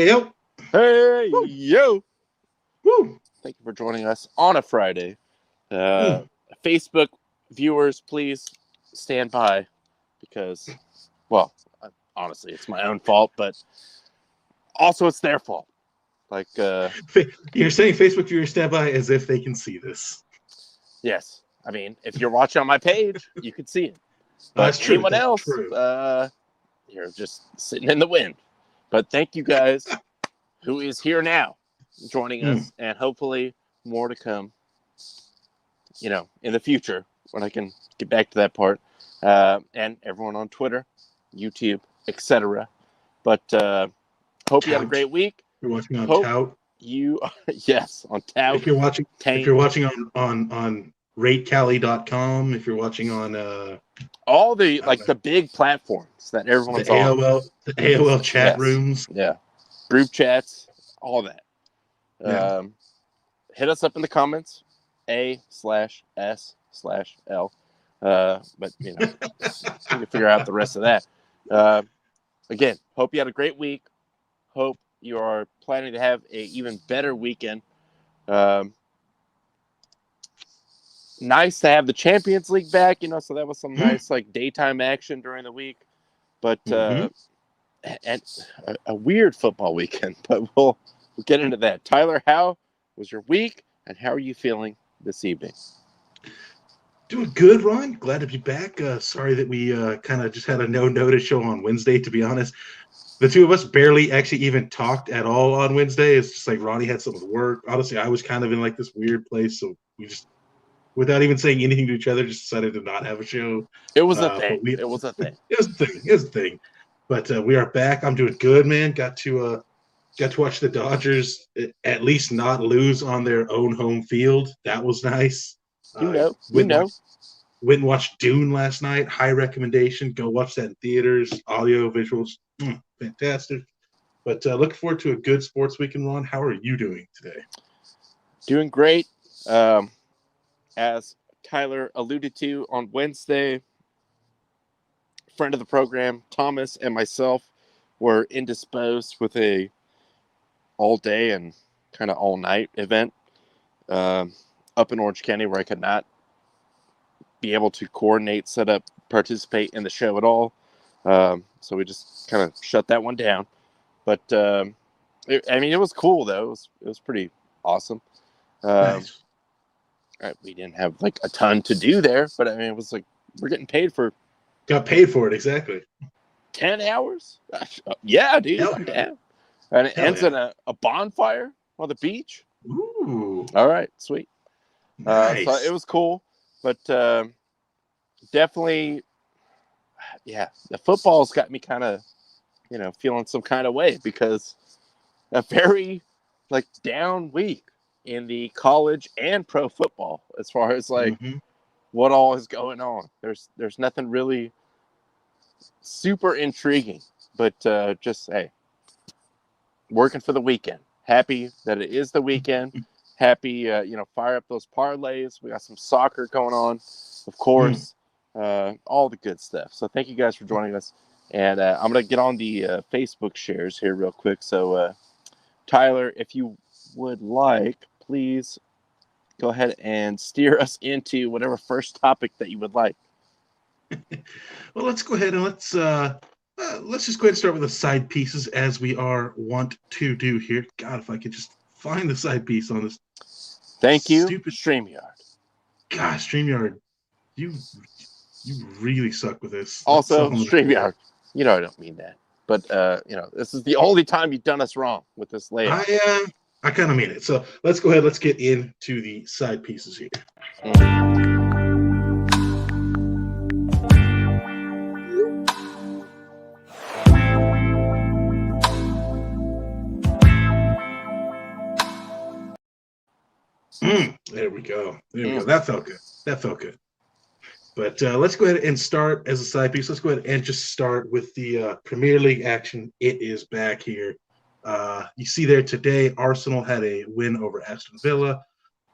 Hey, yo. Hey, Woo. yo. Woo. Thank you for joining us on a Friday. Mm. Facebook viewers, please stand by because, well, honestly, it's my own fault, but also it's their fault. Like, You're saying Facebook viewers stand by as if they can see this. yes. I mean, if you're watching on my page, you can see it. But That's true. anyone else, you're just sitting in the wind. But thank you guys who is here now joining us, and hopefully more to come, in the future when I can get back to that part. And everyone on Twitter, YouTube, etc. But hope you had a great week. You're watching on hope Tout. You, yes, on Tout. If you're watching on ratecali.com, if you're watching on all the the big platforms that everyone's on. The AOL chat rooms. Yeah. Group chats, all that. Yeah. Hit us up in the comments, A/S/L. But, we can figure out the rest of that. Again, hope you had a great week. Hope you are planning to have an even better weekend. Nice to have the Champions League back, so that was some nice daytime action during the week. But and a weird football weekend, but we'll get into that. Tyler, how was your week, and how are you feeling this evening? Doing good, Ron. Glad to be back. Sorry that we kind of just had a no-notice show on Wednesday, to be honest. The two of us barely actually even talked at all on Wednesday. It's just like Ronnie had something to work. Honestly, I was kind of in this weird place, so we just, without even saying anything to each other, just decided to not have a show. It was a thing. It was a thing. But we are back. I'm doing good, man. Got to watch the Dodgers at least not lose on their own home field. That was nice. Went and watched Dune last night. High recommendation. Go watch that in theaters. Audio, visuals, fantastic. But looking forward to a good sports weekend, Ron. How are you doing today? Doing great. As Tyler alluded to on Wednesday, friend of the program, Thomas, and myself were indisposed with a all-day and kind of all-night event up in Orange County where I could not be able to coordinate, set up, participate in the show at all. So we just kind of shut that one down. But, it was cool, though. It was pretty awesome. Nice. We didn't have, a ton to do there, but, it was we're getting paid for... Got paid for it, exactly. 10 hours? Yeah, dude, I'm down. And it ends in a bonfire on the beach. Ooh. All right, sweet. Nice. So it was cool, but definitely, the football's got me kind of, feeling some kind of way because a very, down week in the college and pro football as far as, what all is going on. There's nothing really super intriguing, but just, hey, working for the weekend. Happy that it is the weekend. Happy, fire up those parlays. We got some soccer going on, of course. All the good stuff. So thank you guys for joining us. And I'm going to get on the Facebook shares here real quick. So, Tyler, if you would like, please go ahead and steer us into whatever first topic that you would like. Well, let's go ahead and let's just go ahead and start with the side pieces as we are wont to do here. God, if I could just find the side piece on this. Thank you, stupid StreamYard. Gosh, StreamYard, you really suck with this. Also, StreamYard, I don't mean that, but this is the only time you've done us wrong with this layout. I kind of mean it. So let's go ahead. Let's get into the side pieces here. There we go. That felt good. But let's go ahead and start as a side piece. Let's go ahead and just start with the Premier League action. It is back here. You see there today, Arsenal had a win over Aston Villa.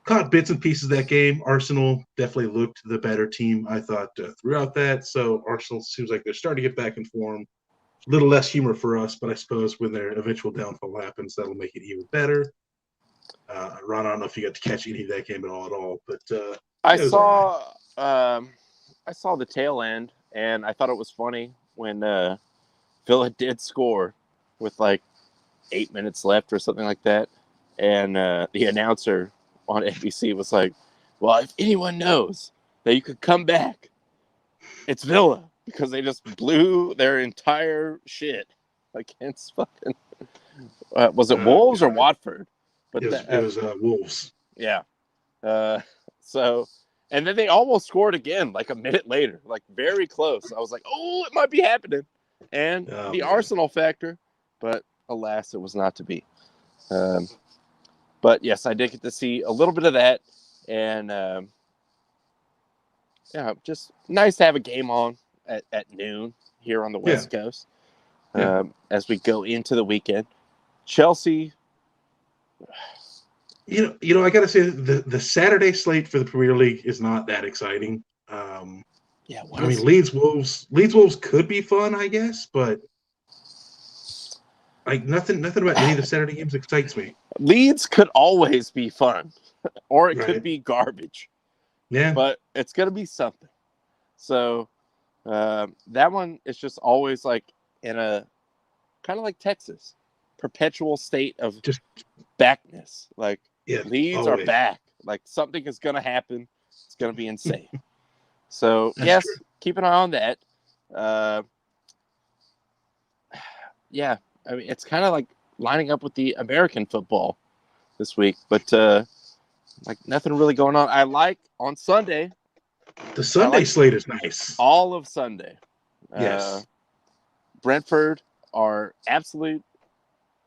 Caught bits and pieces of that game. Arsenal definitely looked the better team, I thought, throughout that. So Arsenal seems like they're starting to get back in form. little less humor for us, but I suppose when their eventual downfall happens, that'll make it even better. Ron, I don't know if you got to catch any of that game at all, but I it was all right. saw I saw the tail end, and I thought it was funny when Villa did score with like 8 minutes left or something like that, and the announcer on NBC was like, "Well, if anyone knows that you could come back, it's Villa," because they just blew their entire shit against fucking was it Wolves or Watford? But it was Wolves. Yeah. So, and then they almost scored again, like a minute later, like very close. I was like, oh, it might be happening. And the Arsenal factor, but alas, it was not to be. But yes, I did get to see a little bit of that. And yeah, just nice to have a game on at noon here on the West Coast as we go into the weekend. Chelsea. You know, I gotta say the Saturday slate for the Premier League is not that exciting. I mean, Leeds Wolves could be fun, I guess, but like nothing about any of the Saturday games excites me. Leeds could always be fun, or it could be garbage. Yeah, but it's gonna be something. So that one is just always like in a kind of like Texas, perpetual state of just backness. Like Leeds always. are back. Like something is gonna happen. It's gonna be insane. So That's true. keep an eye on that. Yeah, I mean it's kind of like lining up with the American football this week, but like nothing really going on. I like on Sunday. The Sunday slate is nice. All of Sunday. Yes. Brentford are absolute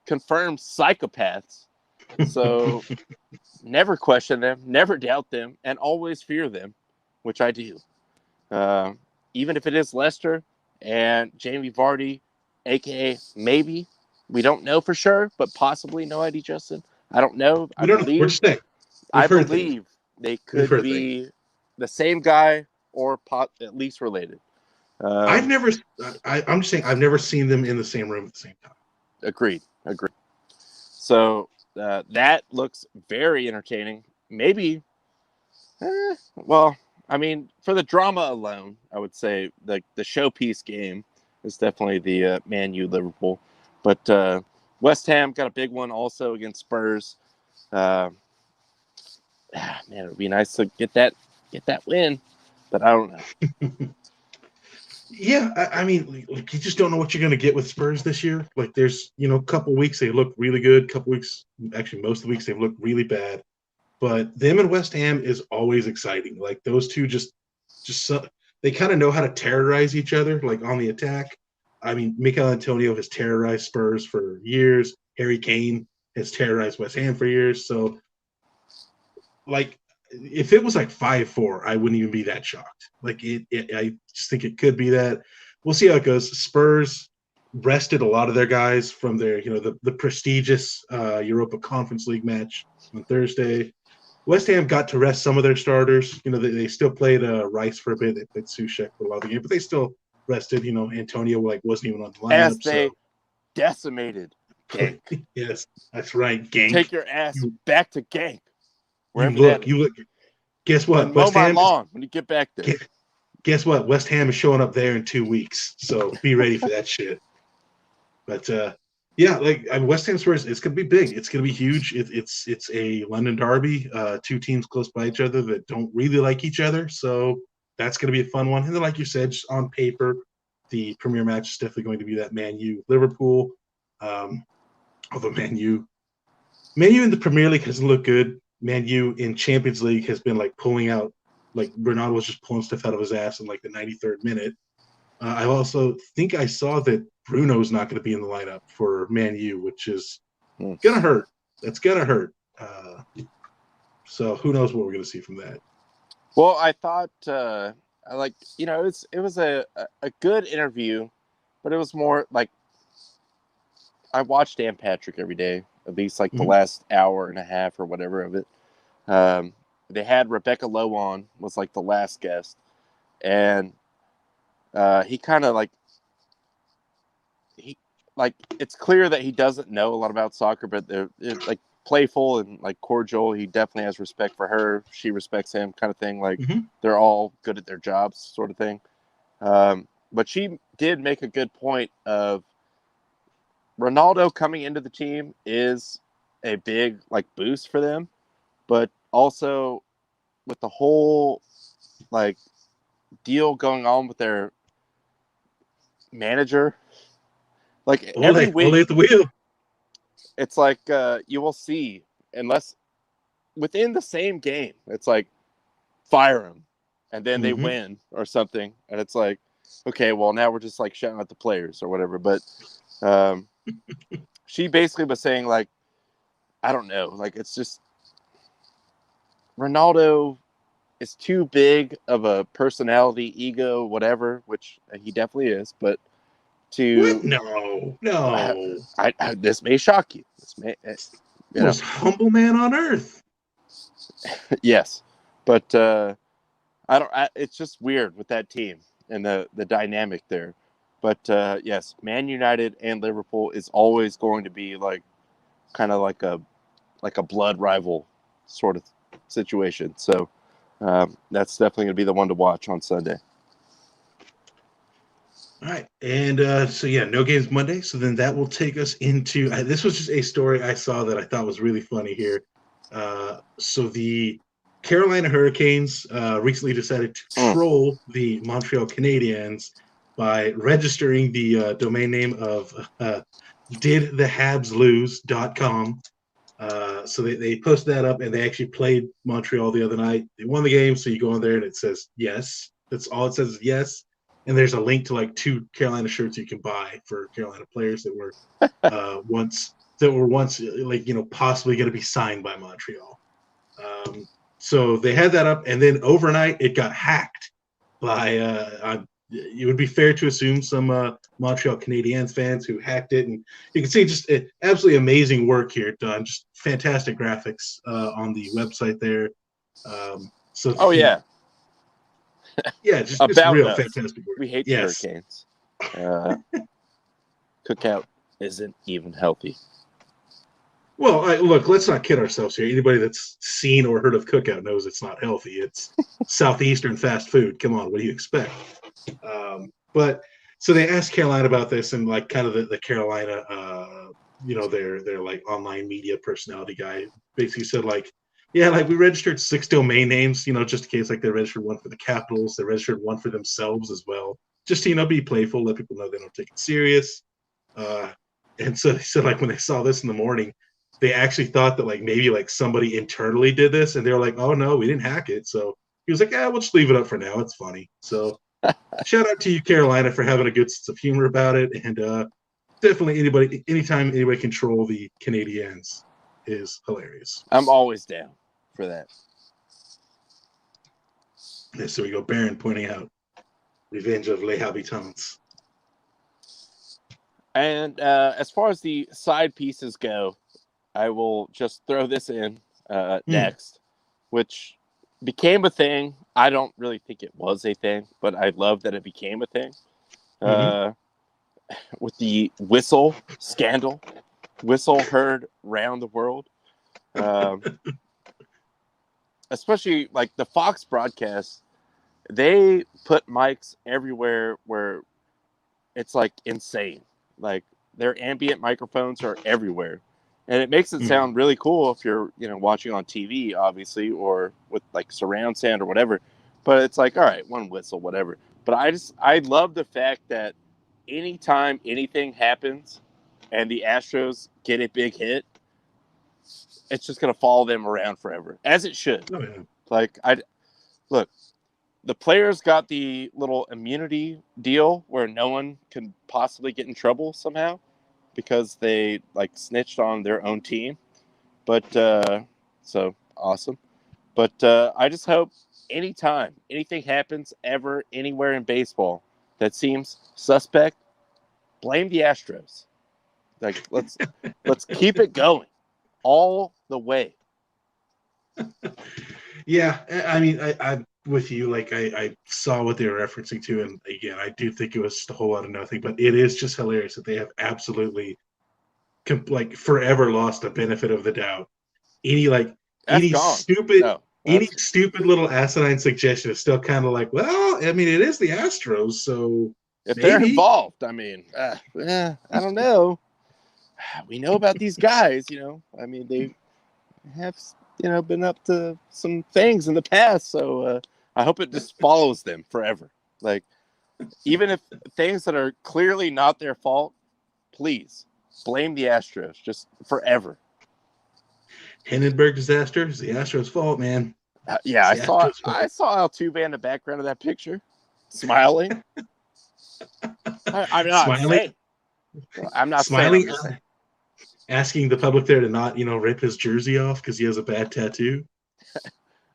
confirmed psychopaths. So never question them, never doubt them, and always fear them, which I do. Even if it is Leicester and Jamie Vardy, a.k.a. maybe, we don't know for sure, but possibly no ID, Justin. I don't know. I believe they could be the same guy or at least related. I'm just saying I've never seen them in the same room at the same time. Agreed. So that looks very entertaining. Maybe, well, I mean, for the drama alone, I would say the showpiece game is definitely the Man U Liverpool. But West Ham got a big one also against Spurs. Man, it would be nice to get that win, but I don't know. Yeah, I mean, like, you just don't know what you're going to get with Spurs this year. Like, there's, a couple weeks they look really good. Couple weeks, actually, most of the weeks they've looked really bad. But them and West Ham is always exciting. Like, those two just they kind of know how to terrorize each other, like on the attack. I mean, Mikel Antonio has terrorized Spurs for years. Harry Kane has terrorized West Ham for years. So, like, if it was like 5-4, I wouldn't even be that shocked. Like I just think it could be that. We'll see how it goes. Spurs rested a lot of their guys from their, the prestigious Europa Conference League match on Thursday. West Ham got to rest some of their starters. They still played Rice for a bit. They played Sushek for a lot of the game, but they still rested. Antonio wasn't even on the lineup. As they decimated Genk. Yes, that's right. Genk. Take your ass back to Genk. You look. Guess what? And mow my lawn when you get back there. Guess what? West Ham is showing up there in 2 weeks, so be ready for that shit. But West Ham Spurs, it's gonna be big. It's gonna be huge. It's a London derby. Two teams close by each other that don't really like each other, so that's gonna be a fun one. And then, like you said, just on paper, the premier match is definitely going to be that Man U Liverpool. Although Man U in the Premier League hasn't looked good. Man U in Champions League has been like pulling out, like Ronaldo was just pulling stuff out of his ass in like the 93rd minute. I also think I saw that Bruno's not going to be in the lineup for Man U, which is gonna hurt. That's gonna hurt. So who knows what we're going to see from that? Well, I thought it was a good interview, but it was more like I watch Dan Patrick every day, at least like the last hour and a half or whatever of it. They had Rebecca Lowe on, was like the last guest, and he kind of like like it's clear that he doesn't know a lot about soccer, but they're like playful and like cordial. He definitely has respect for her. She respects him, kind of thing. Like they're all good at their jobs, sort of thing. But she did make a good point of Ronaldo coming into the team is a big like boost for them, but also with the whole like deal going on with their manager, like every week at the wheel. it's like you will see, unless within the same game, it's like fire them, and then they win or something, and it's like, okay, well now we're just like shouting at the players or whatever. But she basically was saying like, I don't know, like it's just Ronaldo is too big of a personality, ego, whatever, which he definitely is. But What? No. This may shock you. This may, most humble man on earth. Yes, but it's just weird with that team and the dynamic there. But yes, Man United and Liverpool is always going to be like kind of like a blood rival sort of situation. So that's definitely going to be the one to watch on Sunday. All right. And so, yeah, no games Monday. So then that will take us into this was just a story I saw that I thought was really funny here. So the Carolina Hurricanes recently decided to troll the Montreal Canadiens by registering the domain name of didthehabslose.com. So they posted that up, and they actually played Montreal the other night. They won the game, so you go in there and it says yes. That's all it says is yes. And there's a link to like 2 Carolina shirts you can buy for Carolina players that were once like, you know, possibly going to be signed by Montreal. So they had that up, and then overnight it got hacked by it would be fair to assume some Montreal Canadiens fans who hacked it. And you can see just absolutely amazing work here done. Just fantastic graphics on the website there. Yeah, just real us. Fantastic work. We hate the Hurricanes. Cookout isn't even healthy. Well, look, let's not kid ourselves here. Anybody that's seen or heard of Cookout knows it's not healthy. It's Southeastern fast food. Come on, what do you expect? But so they asked Carolina about this, and like kind of the Carolina, their like online media personality guy basically said like, yeah, like we registered 6 domain names, just in case like they registered one for the Capitals, they registered one for themselves as well, just to be playful, let people know they don't take it serious. And so they said like when they saw this in the morning, they actually thought that like maybe like somebody internally did this, and they were like, oh no, we didn't hack it. So he was like, yeah, we'll just leave it up for now. It's funny. So shout out to you, Carolina, for having a good sense of humor about it. And definitely anytime anybody can troll the Canadiens is hilarious. I'm always down for that. Yeah, so we go Baron pointing out Revenge of Les Habitants. And as far as the side pieces go, I will just throw this in next, which became a thing. I don't really think it was a thing, but I love that it became a thing. With the whistle scandal, whistle heard round the world. Especially like the Fox broadcast, they put mics everywhere where it's like insane. Like their ambient microphones are everywhere. And it makes it sound really cool if you're, watching on TV, obviously, or with like surround sound or whatever. But it's like, all right, one whistle, whatever. But I love the fact that anytime anything happens and the Astros get a big hit, it's just going to follow them around forever, as it should. Oh, yeah. Like, look, the players got the little immunity deal where no one can possibly get in trouble somehow, because they like snitched on their own team. But so awesome. But I just hope anytime anything happens ever anywhere in baseball that seems suspect, blame the Astros. Like let's keep it going all the way. Yeah, I mean, with you. Like I saw what they were referencing to, and again, I do think it was just a whole lot of nothing. But it is just hilarious that they have absolutely like forever lost the benefit of the doubt. Any like That's any gone. stupid No, any that's stupid little asinine suggestion is still kind of like, well, I mean, it is the Astros, so if they're maybe. involved. I mean, I don't know. We know about these guys. I mean, they have been up to some things in the past. So I hope it just follows them forever. Like, even if things that are clearly not their fault, please blame the Astros just forever. Hindenburg disaster is the Astros' fault, man. Yeah, It's I the saw Astros' fault. I saw Altuve in the background of that picture, smiling. I'm not Smiling, saying. I'm not saying. I'm smiling, just saying. asking the public there to not, rip his jersey off because he has a bad tattoo.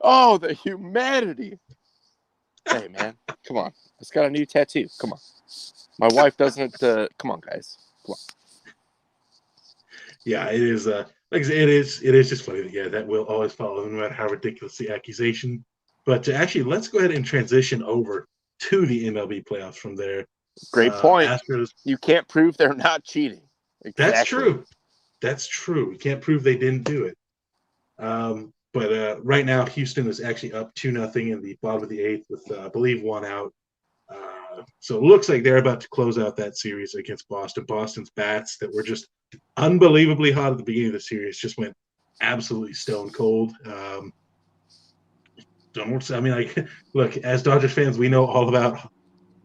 Oh, the humanity. Hey, man, come on. It's got a new tattoo. Come on. My wife doesn't. Come on, guys. Come on. Yeah, it is. Like I said, it is just funny that that will always follow no matter how ridiculous the accusation. But actually, let's go ahead and transition over to the MLB playoffs from there. Great point. Astros. You can't prove they're not cheating. That's Exactly. true. That's true. You can't prove they didn't do it. But right now, Houston is actually up 2-0 in the bottom of the eighth with, I believe, one out. So it looks like they're about to close out that series against Boston. Boston's bats that were just unbelievably hot at the beginning of the series just went absolutely stone cold. Look, as Dodgers fans, we know all about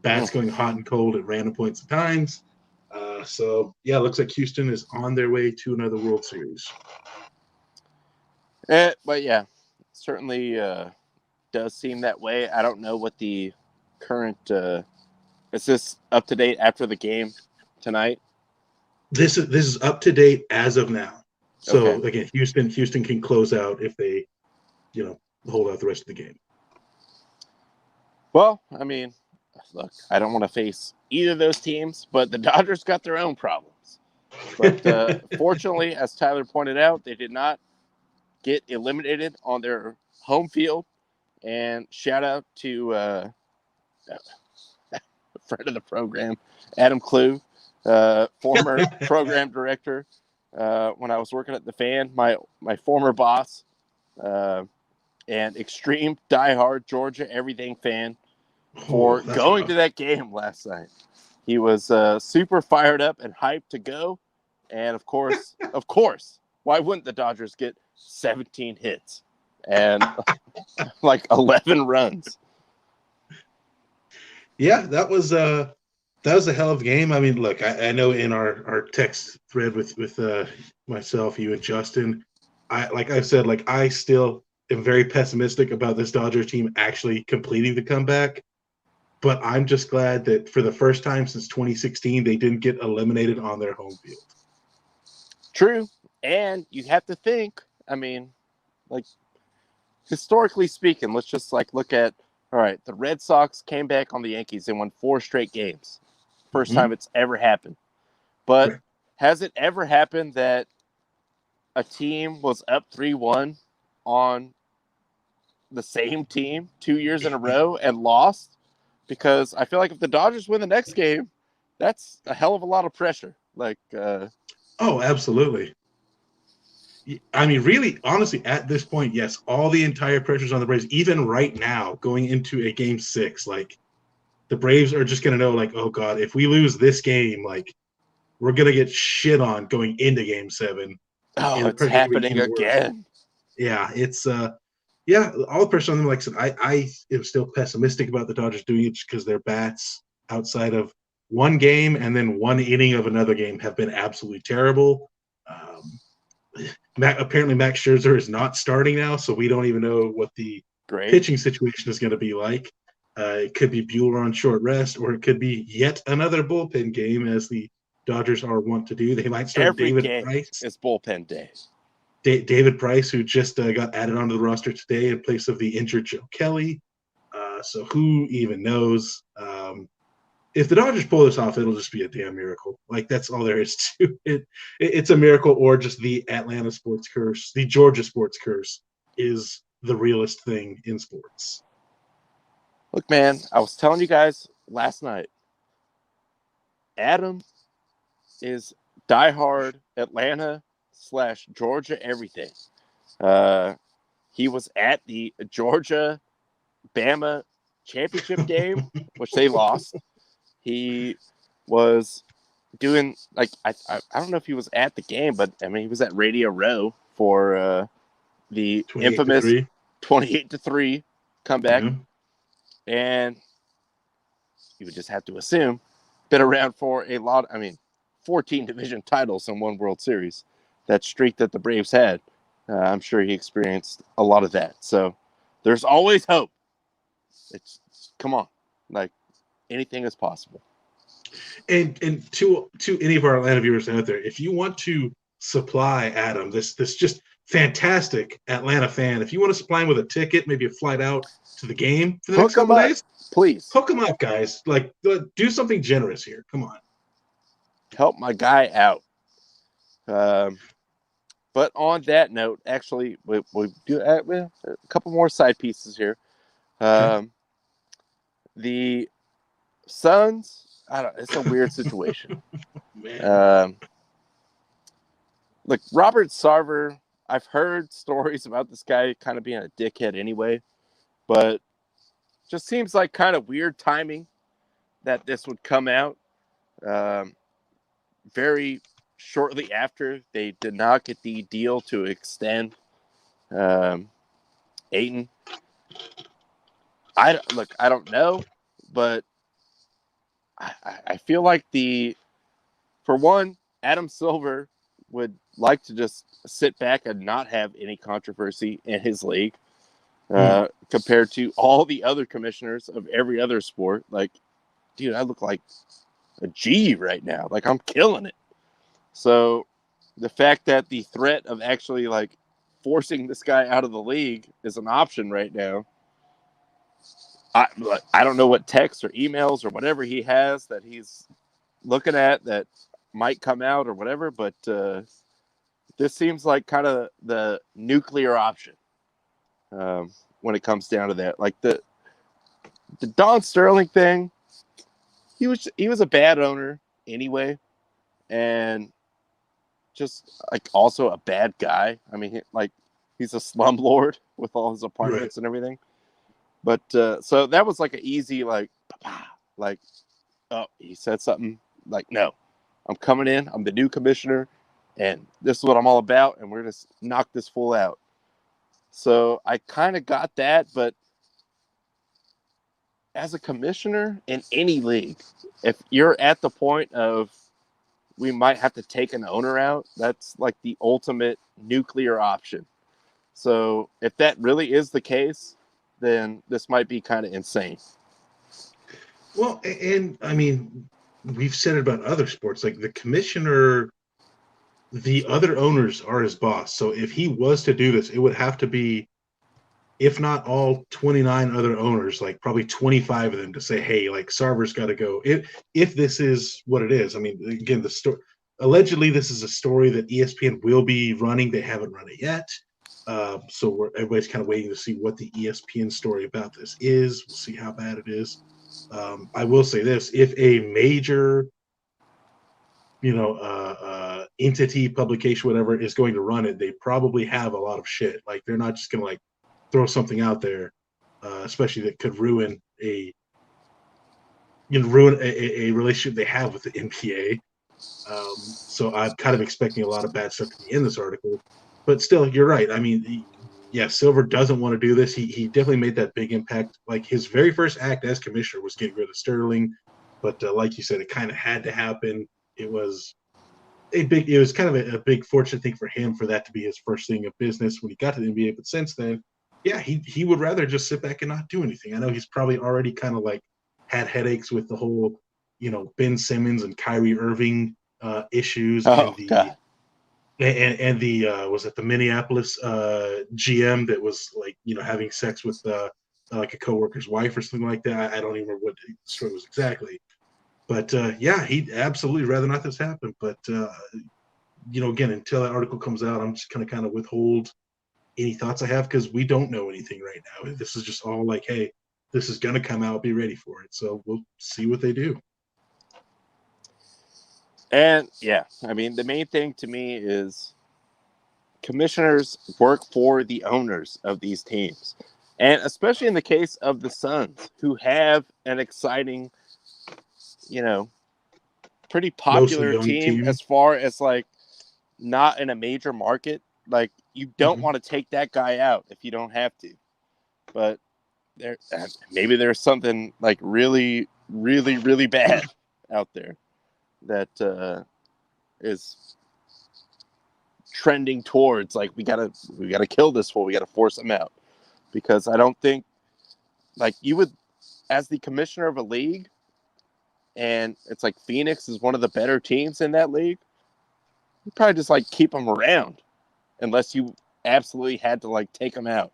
bats going hot and cold at random points of times. It looks like Houston is on their way to another World Series. But yeah, certainly does seem that way. I don't know what the current is this up to date after the game tonight? This is up to date as of now. So Okay. again, Houston can close out if they, hold out the rest of the game. Well, I mean, look, I don't want to face either of those teams, but the Dodgers got their own problems. But fortunately, as Tyler pointed out, they did not get eliminated on their home field. And shout out to a friend of the program, Adam Clue, former program director. When I was working at the Fan, my former boss, and extreme diehard Georgia everything fan, for going rough. to that game last night. He was super fired up and hyped to go. And of course, why wouldn't the Dodgers get 17 hits and like 11 runs? Yeah, that was a hell of a game. I mean, look, I know in our text thread with myself, you and Justin, I still am very pessimistic about this Dodgers team actually completing the comeback. But I'm just glad that for the first time since 2016, they didn't get eliminated on their home field. True. And you have to think, I mean, like, historically speaking, let's just look at, all right, the Red Sox came back on the Yankees and won 4 straight games. First time it's ever happened. But Correct. has it ever happened that a team was up 3-1 on the same team 2 years in a row and lost? Because I feel like if the Dodgers win the next game, that's a hell of a lot of pressure. Oh, absolutely. I mean, really, honestly, at this point, yes, all the entire pressure's on the Braves. Even right now, going into a game 6, like the Braves are just going to know, like, oh God, if we lose this game, like we're going to get shit on going into game 7. Oh, it's happening again. Yeah, it's all the pressure on them. Like I said, I am still pessimistic about the Dodgers doing it just because their bats outside of one game and then one inning of another game have been absolutely terrible. Apparently Max Scherzer is not starting now, so we don't even know what the pitching situation is going to be like. It could be Buehler on short rest, or it could be yet another bullpen game, as the Dodgers are wont to do. They might start Every David game Price. is bullpen day. David Price, who just got added onto the roster today in place of the injured Joe Kelly. So who even knows? If the Dodgers pull this off, it'll just be a damn miracle. Like, that's all there is to it. It's a miracle, or just the Atlanta sports curse. The Georgia sports curse is the realest thing in sports. Look, man, I was telling you guys last night, Adam is diehard Atlanta / Georgia everything. He was at the Georgia Bama championship game, which they lost. He was doing like I don't know if he was at the game, but I mean he was at Radio Row for the 28 infamous to 28-3 comeback, yeah. and you would just have to assume been around for a lot. I mean, 14 division titles and 1 World Series. That streak that the Braves had, I'm sure he experienced a lot of that. So there's always hope. It's come on, like anything is possible. And to any of our Atlanta viewers out there, if you want to supply Adam, this just fantastic Atlanta fan, if you want to supply him with a ticket, maybe a flight out to the game for the next couple days, please hook him up, guys. Like, do something generous here. Come on, help my guy out. But on that note, actually, we do a couple more side pieces here. Okay. The Suns, I don't. It's a weird situation. Look, Robert Sarver. I've heard stories about this guy kind of being a dickhead anyway, but just seems like kind of weird timing that this would come out. Very shortly after they did not get the deal to extend Ayton. I don't know, but I feel like for one, Adam Silver would like to just sit back and not have any controversy in his league compared to all the other commissioners of every other sport. Like, dude, I look like a G right now. Like, I'm killing it. So the fact that the threat of actually like forcing this guy out of the league is an option right now. I don't know what texts or emails or whatever he has that he's looking at that might come out or whatever, but this seems like kind of the nuclear option when it comes down to that. Like the Don Sterling thing, he was a bad owner anyway, and just like also a bad guy. I mean, he's a slumlord with all his apartments and everything. But so that was like an easy like oh, he said something like, no, I'm coming in. I'm the new commissioner, and this is what I'm all about, and we're going to knock this fool out. So I kind of got that, but as a commissioner in any league, if you're at the point of we might have to take an owner out, that's like the ultimate nuclear option. So if that really is the case, then this might be kind of insane. Well, and I mean, we've said it about other sports. Like the commissioner, the other owners are his boss. So if he was to do this, it would have to be, if not all 29 other owners, like probably 25 of them to say, hey, like Sarver's got to go. If this is what it is. I mean, again, the story, allegedly this is a story that ESPN will be running. They haven't run it yet. So everybody's kind of waiting to see what the ESPN story about this is. We'll see how bad it is. I will say this: if a major, entity, publication, whatever, is going to run it, they probably have a lot of shit. Like they're not just going to like throw something out there, especially that could ruin a relationship they have with the NBA. So I'm kind of expecting a lot of bad stuff to be in this article. But still, you're right. I mean, Silver doesn't want to do this. He definitely made that big impact. Like his very first act as commissioner was getting rid of Sterling, but like you said, it kind of had to happen. It was kind of a big fortunate thing for him for that to be his first thing of business when he got to the NBA. But since then, yeah, he would rather just sit back and not do anything. I know he's probably already kind of like had headaches with the whole, Ben Simmons and Kyrie Irving issues God. and the was it the Minneapolis GM that was like having sex with like a coworker's wife or something like that. I don't even remember what the story was exactly, but yeah, he'd absolutely rather not this happen. But again, until that article comes out, I'm just gonna kind of withhold any thoughts I have because we don't know anything right now. This is just all like, hey, this is going to come out. Be ready for it. So we'll see what they do. And yeah, I mean, the main thing to me is commissioners work for the owners of these teams. And especially in the case of the Suns, who have an exciting, pretty Mostly popular young team team. as far as like not in a major market. Like you don't want to take that guy out if you don't have to. But maybe there's something like really, really, really bad out there that is trending towards like we gotta kill this fool. We gotta force him out, because I don't think like you would, as the commissioner of a league, and it's like Phoenix is one of the better teams in that league. You probably just like keep them around, unless you absolutely had to like take them out.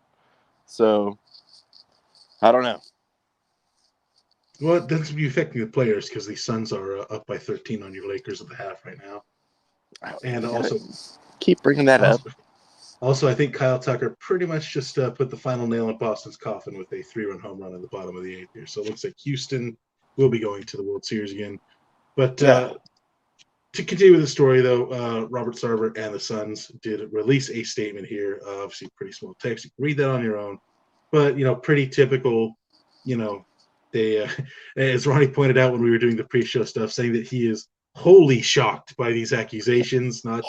So I don't know. Well, it doesn't be affecting the players because the Suns are up by 13 on your Lakers at the half right now. And also keep bringing that up. Also, I think Kyle Tucker pretty much just put the final nail in Boston's coffin with a 3-run home run in the bottom of the 8th here. So it looks like Houston will be going to the World Series again. But to continue with the story, though, Robert Sarver and the Suns did release a statement here. Obviously, pretty small text. You can read that on your own. But, pretty typical, they, as Ronnie pointed out when we were doing the pre-show stuff, saying that he is wholly shocked by these accusations, not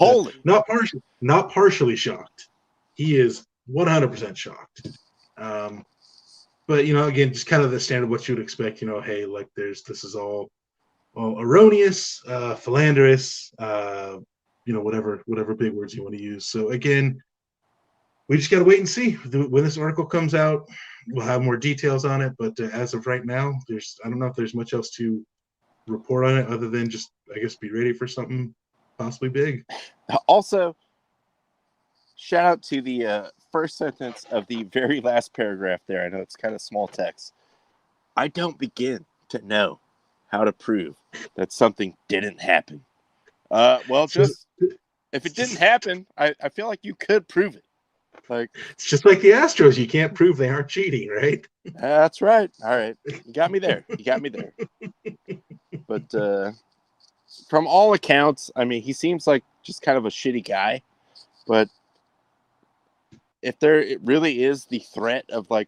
partially shocked. He is 100% shocked. But again, just kind of the standard what you would expect. Hey, like this is all erroneous, philanderous, whatever big words you want to use. So again, we just got to wait and see when this article comes out. We'll have more details on it, but as of right now, I don't know if there's much else to report on it other than just, I guess, be ready for something possibly big. Also, shout out to the first sentence of the very last paragraph there. I know it's kind of small text. I don't begin to know how to prove that something didn't happen. Well, just if it didn't happen, I feel like you could prove it. Like it's just like the Astros. You can't prove they aren't cheating, right? That's right. All right. You got me there. But from all accounts, I mean, he seems like just kind of a shitty guy. But if it really is the threat of like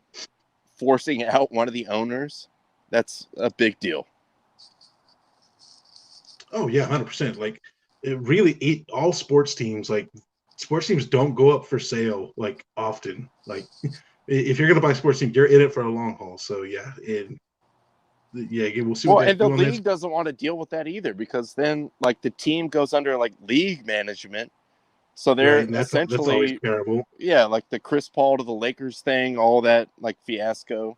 forcing out one of the owners, that's a big deal. Oh yeah, 100%. Like it really, all sports teams don't go up for sale like often. Like if you're gonna buy a sports team, you're in it for a long haul. So yeah, again, we'll see. And the league doesn't want to deal with that either, because then like the team goes under like league management. So they're essentially that's always terrible. Yeah, like the Chris Paul to the Lakers thing, all that like fiasco.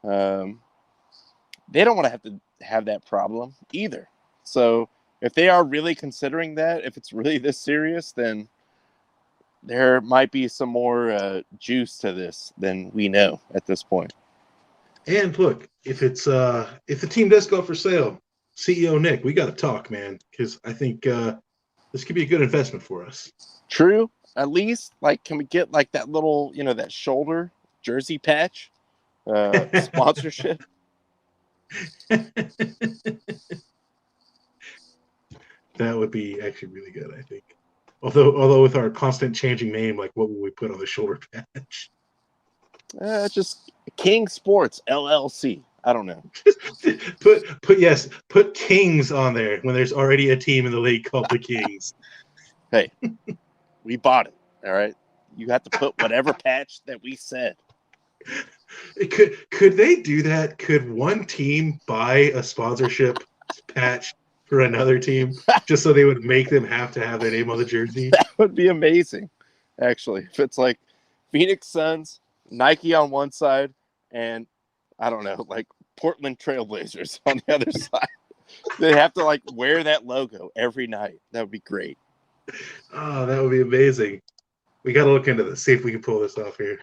They don't want to have that problem either. So if they are really considering that, if it's really this serious, then there might be some more juice to this than we know at this point. And look, if the team does go for sale, CEO Nick, we got to talk, man, because I think this could be a good investment for us. True. At least, like, can we get like that little, that shoulder jersey patch sponsorship? That would be actually really good, I think. Although with our constant changing name, like what will we put on the shoulder patch? Just King Sports LLC. I don't know. Put Kings on there when there's already a team in the league called the Kings. Hey, we bought it. All right. You have to put whatever patch that we said. Could they do that? Could one team buy a sponsorship patch for another team just so they would make them have to have their name on the jersey? That would be amazing, actually. If it's like Phoenix Suns, Nike on one side, and I don't know, like Portland Trailblazers on the other side. They have to like wear that logo every night. That would be great. Oh, that would be amazing. We got to look into this, see if we can pull this off here.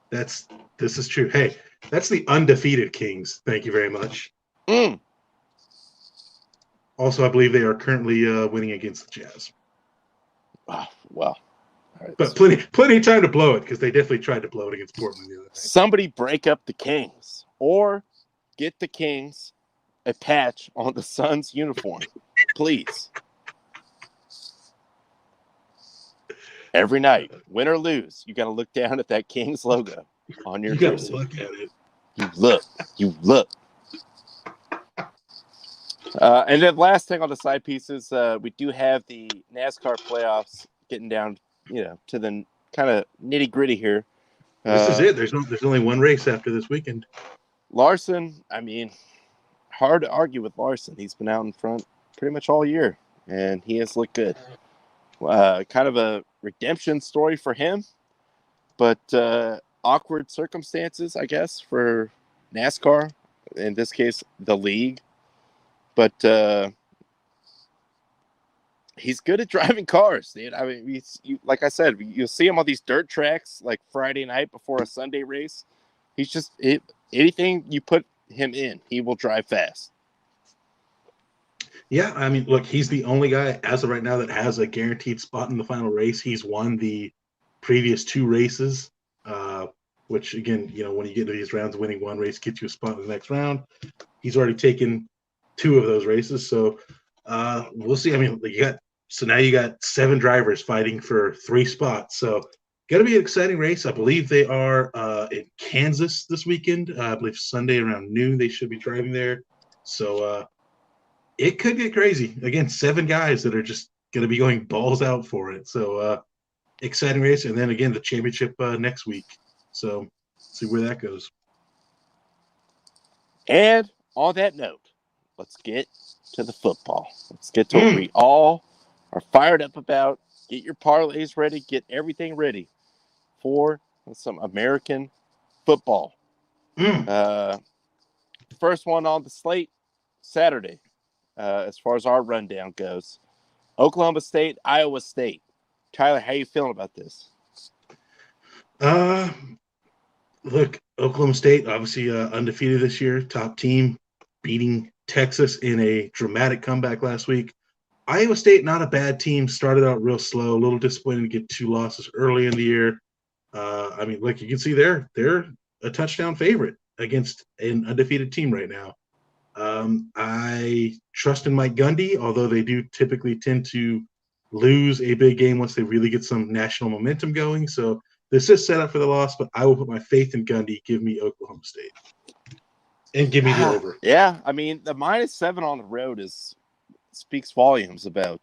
This is true. Hey, that's the undefeated Kings. Thank you very much. Also, I believe they are currently winning against the Jazz. Well, right, But plenty of time to blow it because they definitely tried to blow it against Portland the other night. somebody break up the Kings or get the Kings a patch on the Suns uniform, please. Every night, win or lose, you got to look down at that Kings logo on your jersey. You got to look at it. You look. And then last thing on the side pieces, we do have the NASCAR playoffs getting down, to the kind of nitty gritty here. This is it. There's only one race after this weekend. Larson, I mean, hard to argue with Larson. He's been out in front pretty much all year, and he has looked good. Kind of a redemption story for him, but awkward circumstances, I guess, for NASCAR. In this case, the league. But he's good at driving cars, dude. I mean, like I said, you'll see him on these dirt tracks like Friday night before a Sunday race. He's just anything you put him in, he will drive fast. Yeah, I mean, look, he's the only guy as of right now that has a guaranteed spot in the final race. He's won the previous 2 races, which, again, when you get to these rounds, winning one race gets you a spot in the next round. He's already taken 2 of those races, so we'll see. I mean, now you got 7 drivers fighting for 3 spots, so going to be an exciting race. I believe they are in Kansas this weekend. I believe Sunday around noon they should be driving there, so it could get crazy. Again, 7 guys that are just going to be going balls out for it, so exciting race. And then again, the championship next week, so see where that goes. And on that note, let's get to the football. Let's get to what we all are fired up about. Get your parlays ready. Get everything ready for some American football. First one on the slate, Saturday, as far as our rundown goes. Oklahoma State, Iowa State. Tyler, how you feeling about this? Look, Oklahoma State, obviously undefeated this year, top team, beating Texas in a dramatic comeback last week. Iowa State, not a bad team, started out real slow, a little disappointed to get 2 losses early in the year. I mean, like you can see they're a touchdown favorite against an undefeated team right now. I trust in Mike Gundy, although they do typically tend to lose a big game once they really get some national momentum going. So this is set up for the loss, but I will put my faith in Gundy. Give me Oklahoma State. And give me the over. Yeah, I mean, the -7 on the road speaks volumes about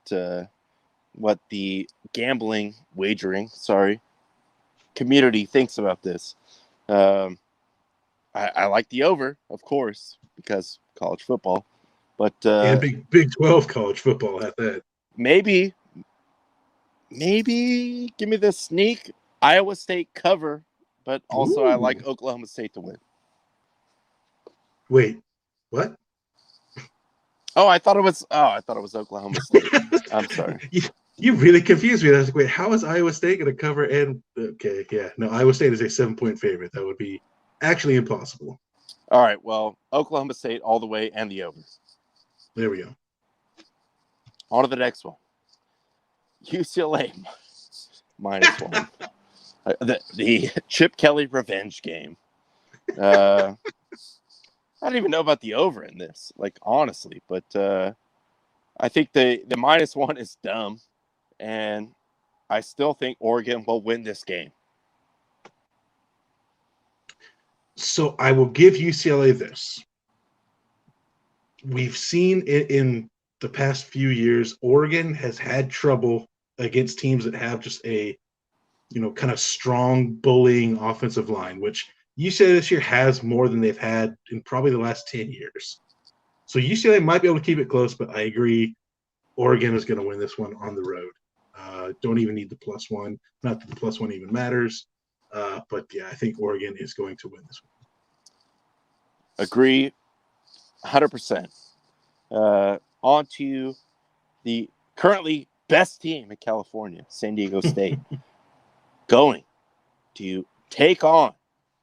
what the gambling, wagering, community thinks about this. I like the over, of course, because college football. But and Big 12 college football at that. Maybe give me the sneak Iowa State cover, but also I like Oklahoma State to win. Wait, what? I thought it was Oklahoma State. I'm sorry. You really confused me. I was like, wait, how is Iowa State going to cover? And okay, yeah, no, Iowa State is a 7-point favorite. That would be actually impossible. All right, well, Oklahoma State all the way and the over. There we go. On to the next one. UCLA -1. The Chip Kelly revenge game. I don't even know about the over in this, like, honestly, but I think the -1 is dumb, and I still think Oregon will win this game. So I will give UCLA this. We've seen it in the past few years. Oregon has had trouble against teams that have just a, kind of strong bullying offensive line, which UCLA this year has more than they've had in probably the last 10 years. So UCLA might be able to keep it close, but I agree Oregon is going to win this one on the road. Don't even need the +1. Not that the +1 even matters. But, yeah, I think Oregon is going to win this one. Agree 100%. On to the currently best team in California, San Diego State, going to take on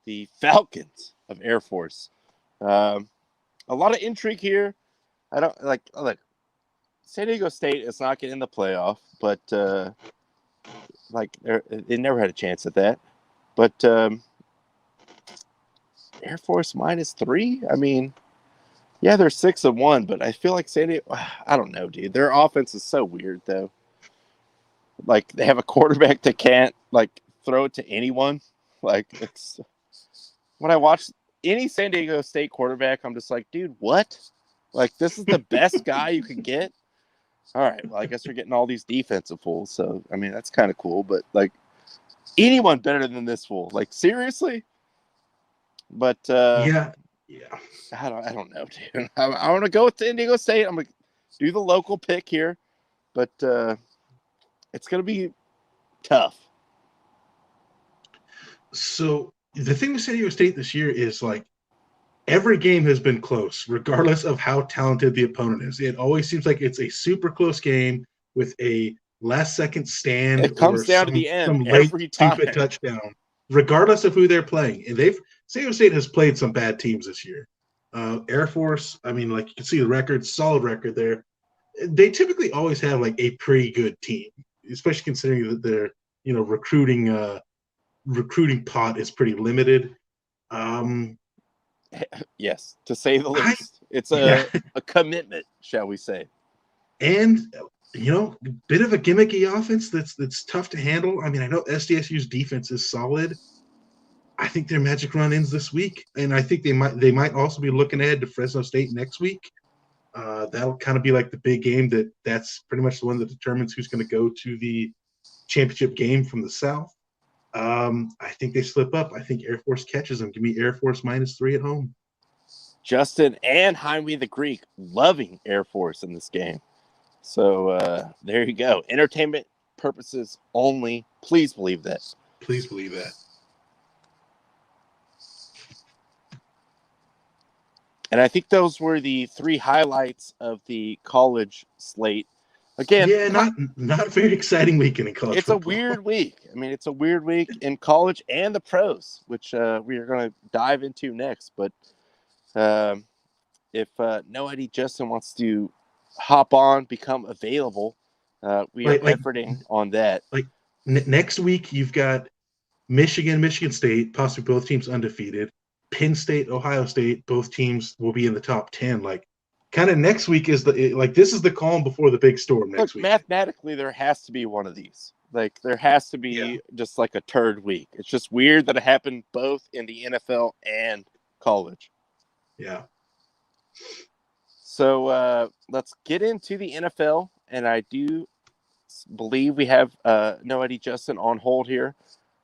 the Falcons of Air Force. A lot of intrigue here. I don't look. San Diego State is not getting the playoff, but like they never had a chance at that. But Air Force -3. I mean, yeah, they're 6-1, but I feel like San Diego. I don't know, dude. Their offense is so weird, though. Like they have a quarterback that can't like throw it to anyone. Like it's when I watch any San Diego State quarterback, I'm just like, dude, what? Like this is the best guy you could get. All right, well, I guess we're getting all these defensive fools. So I mean, that's kind of cool. But like anyone better than this fool? Like seriously? But Yeah. I don't know, dude. I want to go with San Diego State. I'm gonna do the local pick here, but it's gonna be tough. So the thing with San Diego State this year is like every game has been close, regardless of how talented the opponent is. It always seems like it's a super close game with a last-second stand It comes or down to the some end late every time. stupid touchdown, regardless of who they're playing. And San Diego State has played some bad teams this year. Air Force, I mean, like you can see the record, solid record there. They typically always have like a pretty good team, especially considering that their recruiting pot is pretty limited. Yes, to say the least. It's Yeah. a commitment, shall we say. And bit of a gimmicky offense that's tough to handle. I mean, I know SDSU's defense is solid. I think their magic run ends this week, and I think they might also be looking ahead to Fresno State next week. That'll kind of be like the big game that's pretty much the one that determines who's going to go to the championship game from the South. I think they slip up. I think Air Force catches them. Give me Air Force -3 at home. Justin and Jaime the Greek loving Air Force in this game. So there you go. Entertainment purposes only. Please believe that. Please believe that. And I think those were the 3 highlights of the college slate. Again, yeah, not a very exciting weekend in college football. A weird week. I mean, it's a weird week in college and the pros, which we are going to dive into next. But if No ID Justin wants to hop on, become available, we are efforting on that. Like next week, you've got Michigan State, possibly both teams undefeated. Penn State, Ohio State, both teams will be in the top 10. Like, kind of next week is this is the calm before the big storm next week. Mathematically, there has to be one of these. Like, there has to be just like a turd week. It's just weird that it happened both in the NFL and college. Yeah. So let's get into the NFL, and I do believe we have No ID Justin on hold here.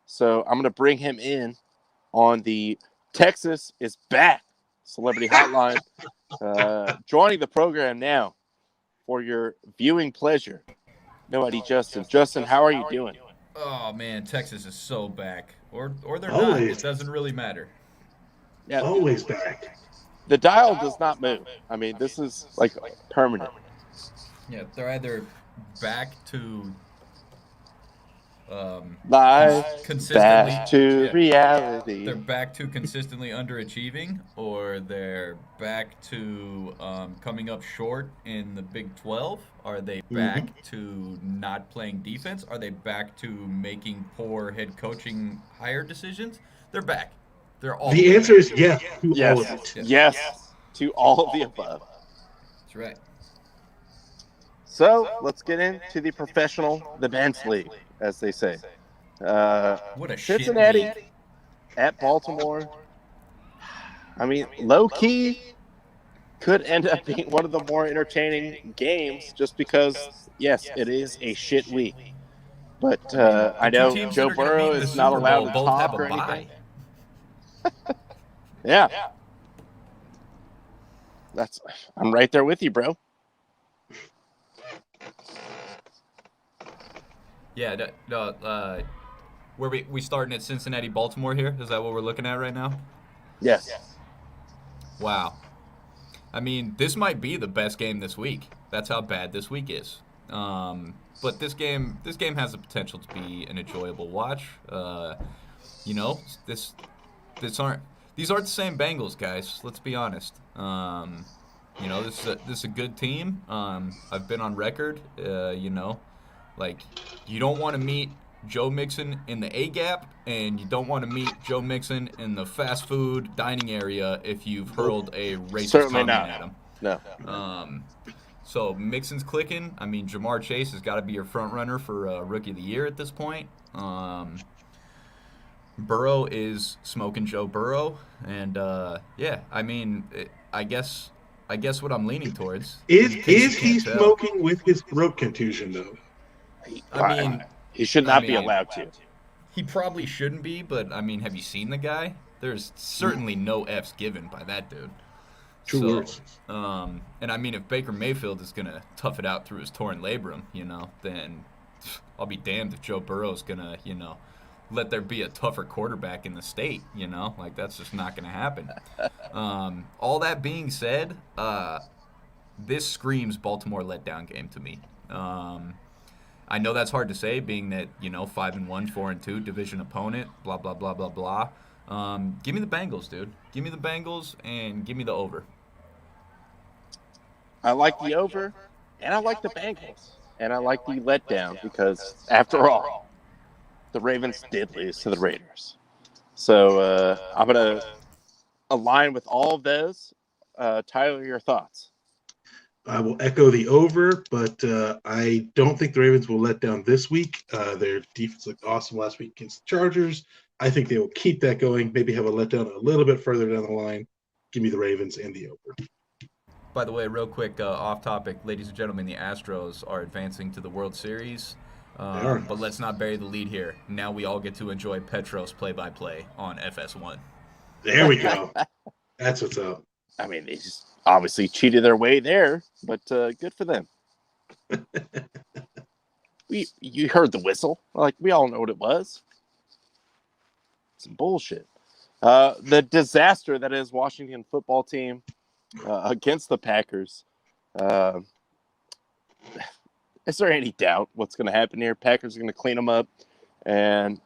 So I'm going to bring him in on the Texas is Back Celebrity Hotline. Joining the program now for your viewing pleasure, No ID Justin. Justin, how are you doing? Oh man, Texas is so back, or they're Always. not. It doesn't really matter. Yeah, always back. The dial does not move. I mean, this is like permanent. Yeah, they're either back to consistently back to reality. They're back to consistently underachieving, or they're back to coming up short in the Big 12. Are they back to not playing defense? Are they back to making poor head coaching hire decisions? They're back. They're all. The answer is yes to all of it. Yes to all of the above. That's right. So let's get into the the bench league, as they say. What a Cincinnati shit league. At Baltimore. I mean, low key could end up being one of the more entertaining games, just because yes, it is a shit week. But I know Joe Burrow is not allowed to talk or anything. Yeah. I'm right there with you, bro. Yeah, where we starting at Cincinnati, Baltimore here? Is that what we're looking at right now? Yes. Wow. I mean, this might be the best game this week. That's how bad this week is. But this game has the potential to be an enjoyable watch. These aren't the same Bengals, guys. Let's be honest. This is a good team. I've been on record. You don't want to meet Joe Mixon in the A gap, and you don't want to meet Joe Mixon in the fast food dining area if you've hurled a racist Certainly comment not. at him. No. So Mixon's clicking. I mean, Jamar Chase has got to be your front runner for Rookie of the Year at this point. Burrow is smoking Joe Burrow, and I mean, I guess what I'm leaning towards Is in case you he can't tell. smoking with his throat contusion though? I mean, he should not be allowed to. He probably shouldn't be, but I mean, have you seen the guy? There's certainly no F's given by that dude. True words. And I mean, if Baker Mayfield is gonna tough it out through his torn labrum, then I'll be damned if Joe Burrow's gonna, let there be a tougher quarterback in the state. Like that's just not gonna happen. All that being said, this screams Baltimore letdown game to me. I know that's hard to say, being that 5-1, 4-2 division opponent, blah blah blah blah blah. Give me the Bengals, dude. Give me the Bengals and give me the over. I like the over, and I like the Bengals, and I like the letdown because, after all, the Ravens did lose to the Raiders. So I'm going to align with all of those. Tyler, your thoughts? I will echo the over, but I don't think the Ravens will let down this week. Their defense looked awesome last week against the Chargers. I think they will keep that going, maybe have a letdown a little bit further down the line. Give me the Ravens and the over. By the way, real quick, off topic, ladies and gentlemen, the Astros are advancing to the World Series. But let's not bury the lead here. Now we all get to enjoy Petros play-by-play on FS1. There we go. That's what's up. I mean, they just obviously cheated their way there, but good for them. You heard the whistle. Like, we all know what it was. Some bullshit. The disaster that is Washington football team against the Packers. Is there any doubt what's going to happen here? Packers are going to clean them up and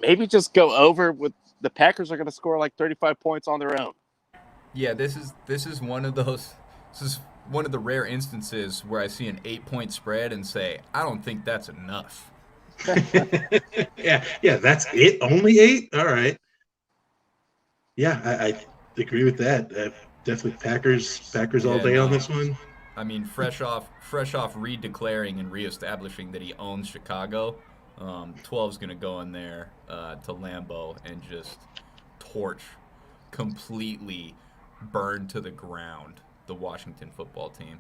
maybe just go over with the Packers are going to score like 35 points on their own. Yeah, this is one of those. This is one of the rare instances where I see an 8-point spread and say, I don't think that's enough. yeah, that's it. Only 8. All right. Yeah, I agree with that. Definitely Packers all day on this one. I mean, fresh off redeclaring and reestablishing that he owns Chicago, 12's going to go in there to Lambeau and just completely burn to the ground the Washington football team.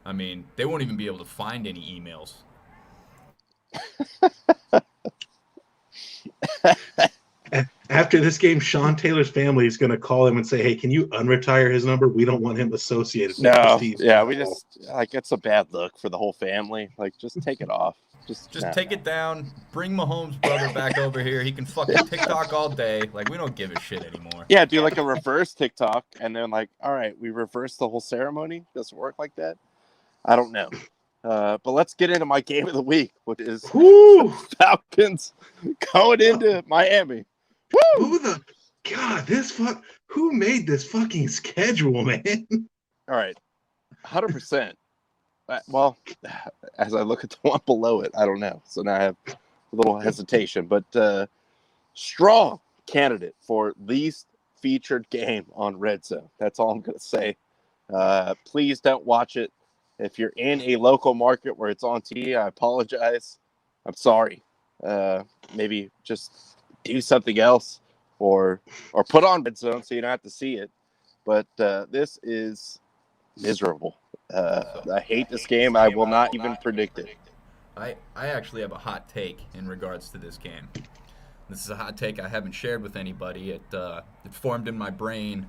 I mean, they won't even be able to find any emails. After this game, Sean Taylor's family is going to call him and say, "Hey, can you unretire his number? We don't want him associated with this team." Yeah, we just it's a bad look for the whole family. Like, just take it off. Just take it down. Bring Mahomes' brother back over here. He can fucking TikTok all day. Like, we don't give a shit anymore. Yeah, do like a reverse TikTok, and then like, all right, we reverse the whole ceremony. Does it work like that? I don't know. But let's get into my game of the week, which is Falcons going into Miami. Woo! Who made this fucking schedule, man? All right, 100%. Well, as I look at the one below it, I don't know. So now I have a little hesitation, but strong candidate for least featured game on Red Zone. That's all I'm going to say. Please don't watch it. If you're in a local market where it's on TV, I apologize. I'm sorry. Maybe just do something else or put on Red Zone so you don't have to see it. But this is miserable. I hate this game. I will not even predict it. I actually have a hot take in regards to this game. This is a hot take I haven't shared with anybody. It formed in my brain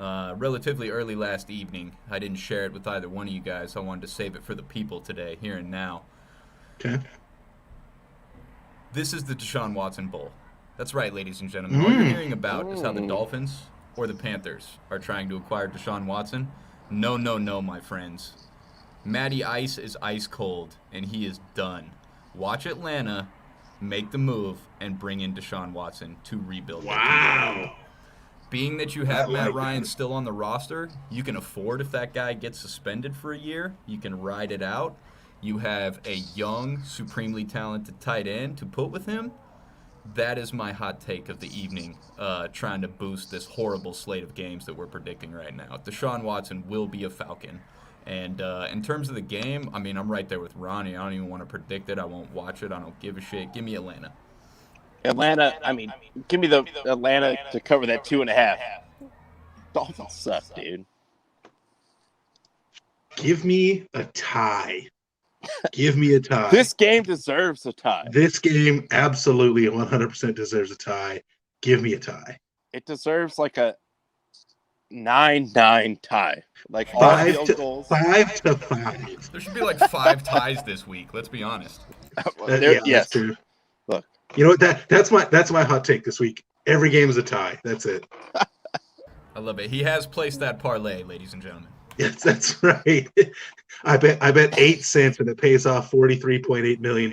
relatively early last evening. I didn't share it with either one of you guys. I wanted to save it for the people today, here and now. Okay. This is the Deshaun Watson Bowl. That's right, ladies and gentlemen. All you're hearing about is how the Dolphins or the Panthers are trying to acquire Deshaun Watson. No, my friends. Matty Ice is ice cold, and he is done. Watch Atlanta make the move and bring in Deshaun Watson to rebuild. Wow. Being that you have Matt Ryan still on the roster, you can afford if that guy gets suspended for a year. You can ride it out. you have a young, supremely talented tight end to put with him. That is my hot take of the evening, trying to boost this horrible slate of games that we're predicting right now. Deshaun Watson will be a Falcon. And in terms of the game, I mean, I'm right there with Ronnie. I don't even want to predict it. I won't watch it. I don't give a shit. Give me Atlanta. Atlanta, I mean, give me the Atlanta to cover that 2.5. Dolphins suck, dude. Give me a tie. Give me a tie. This game deserves a tie. This game absolutely 100% deserves a tie. Give me a tie. It deserves like a 9-9 tie. Like all 5 field goals. 5-5. There should be like 5 ties this week. Let's be honest. Yes. That's true. Look, you know what? That's my hot take this week. Every game is a tie. That's it. I love it. He has placed that parlay, ladies and gentlemen. Yes, that's right. I bet 8 cents and it pays off $43.8 million.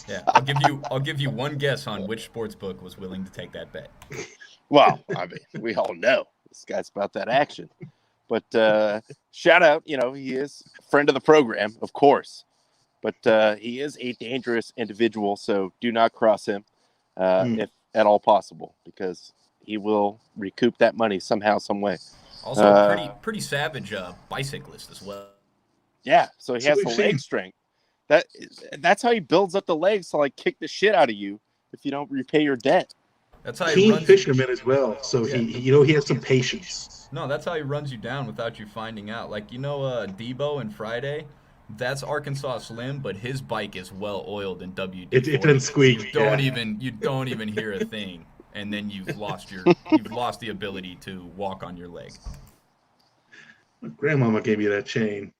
Yeah, I'll give you one guess on which sportsbook was willing to take that bet. well, I mean, we all know this guy's about that action. But shout out, he is a friend of the program, of course. But he is a dangerous individual, so do not cross him if at all possible, because he will recoup that money somehow, some way. Also, pretty savage bicyclist as well. Yeah, so he has the leg strength. That's how he builds up the legs to like kick the shit out of you if you don't repay your debt. That's how he runs fisherman as well. So yeah. he has some patience. No, that's how he runs you down without you finding out. Like Debo and Friday, that's Arkansas Slim, but his bike is well oiled in WD-40. It doesn't squeak. You don't even hear a thing. And then you've lost the ability to walk on your leg. My grandmama gave you that chain.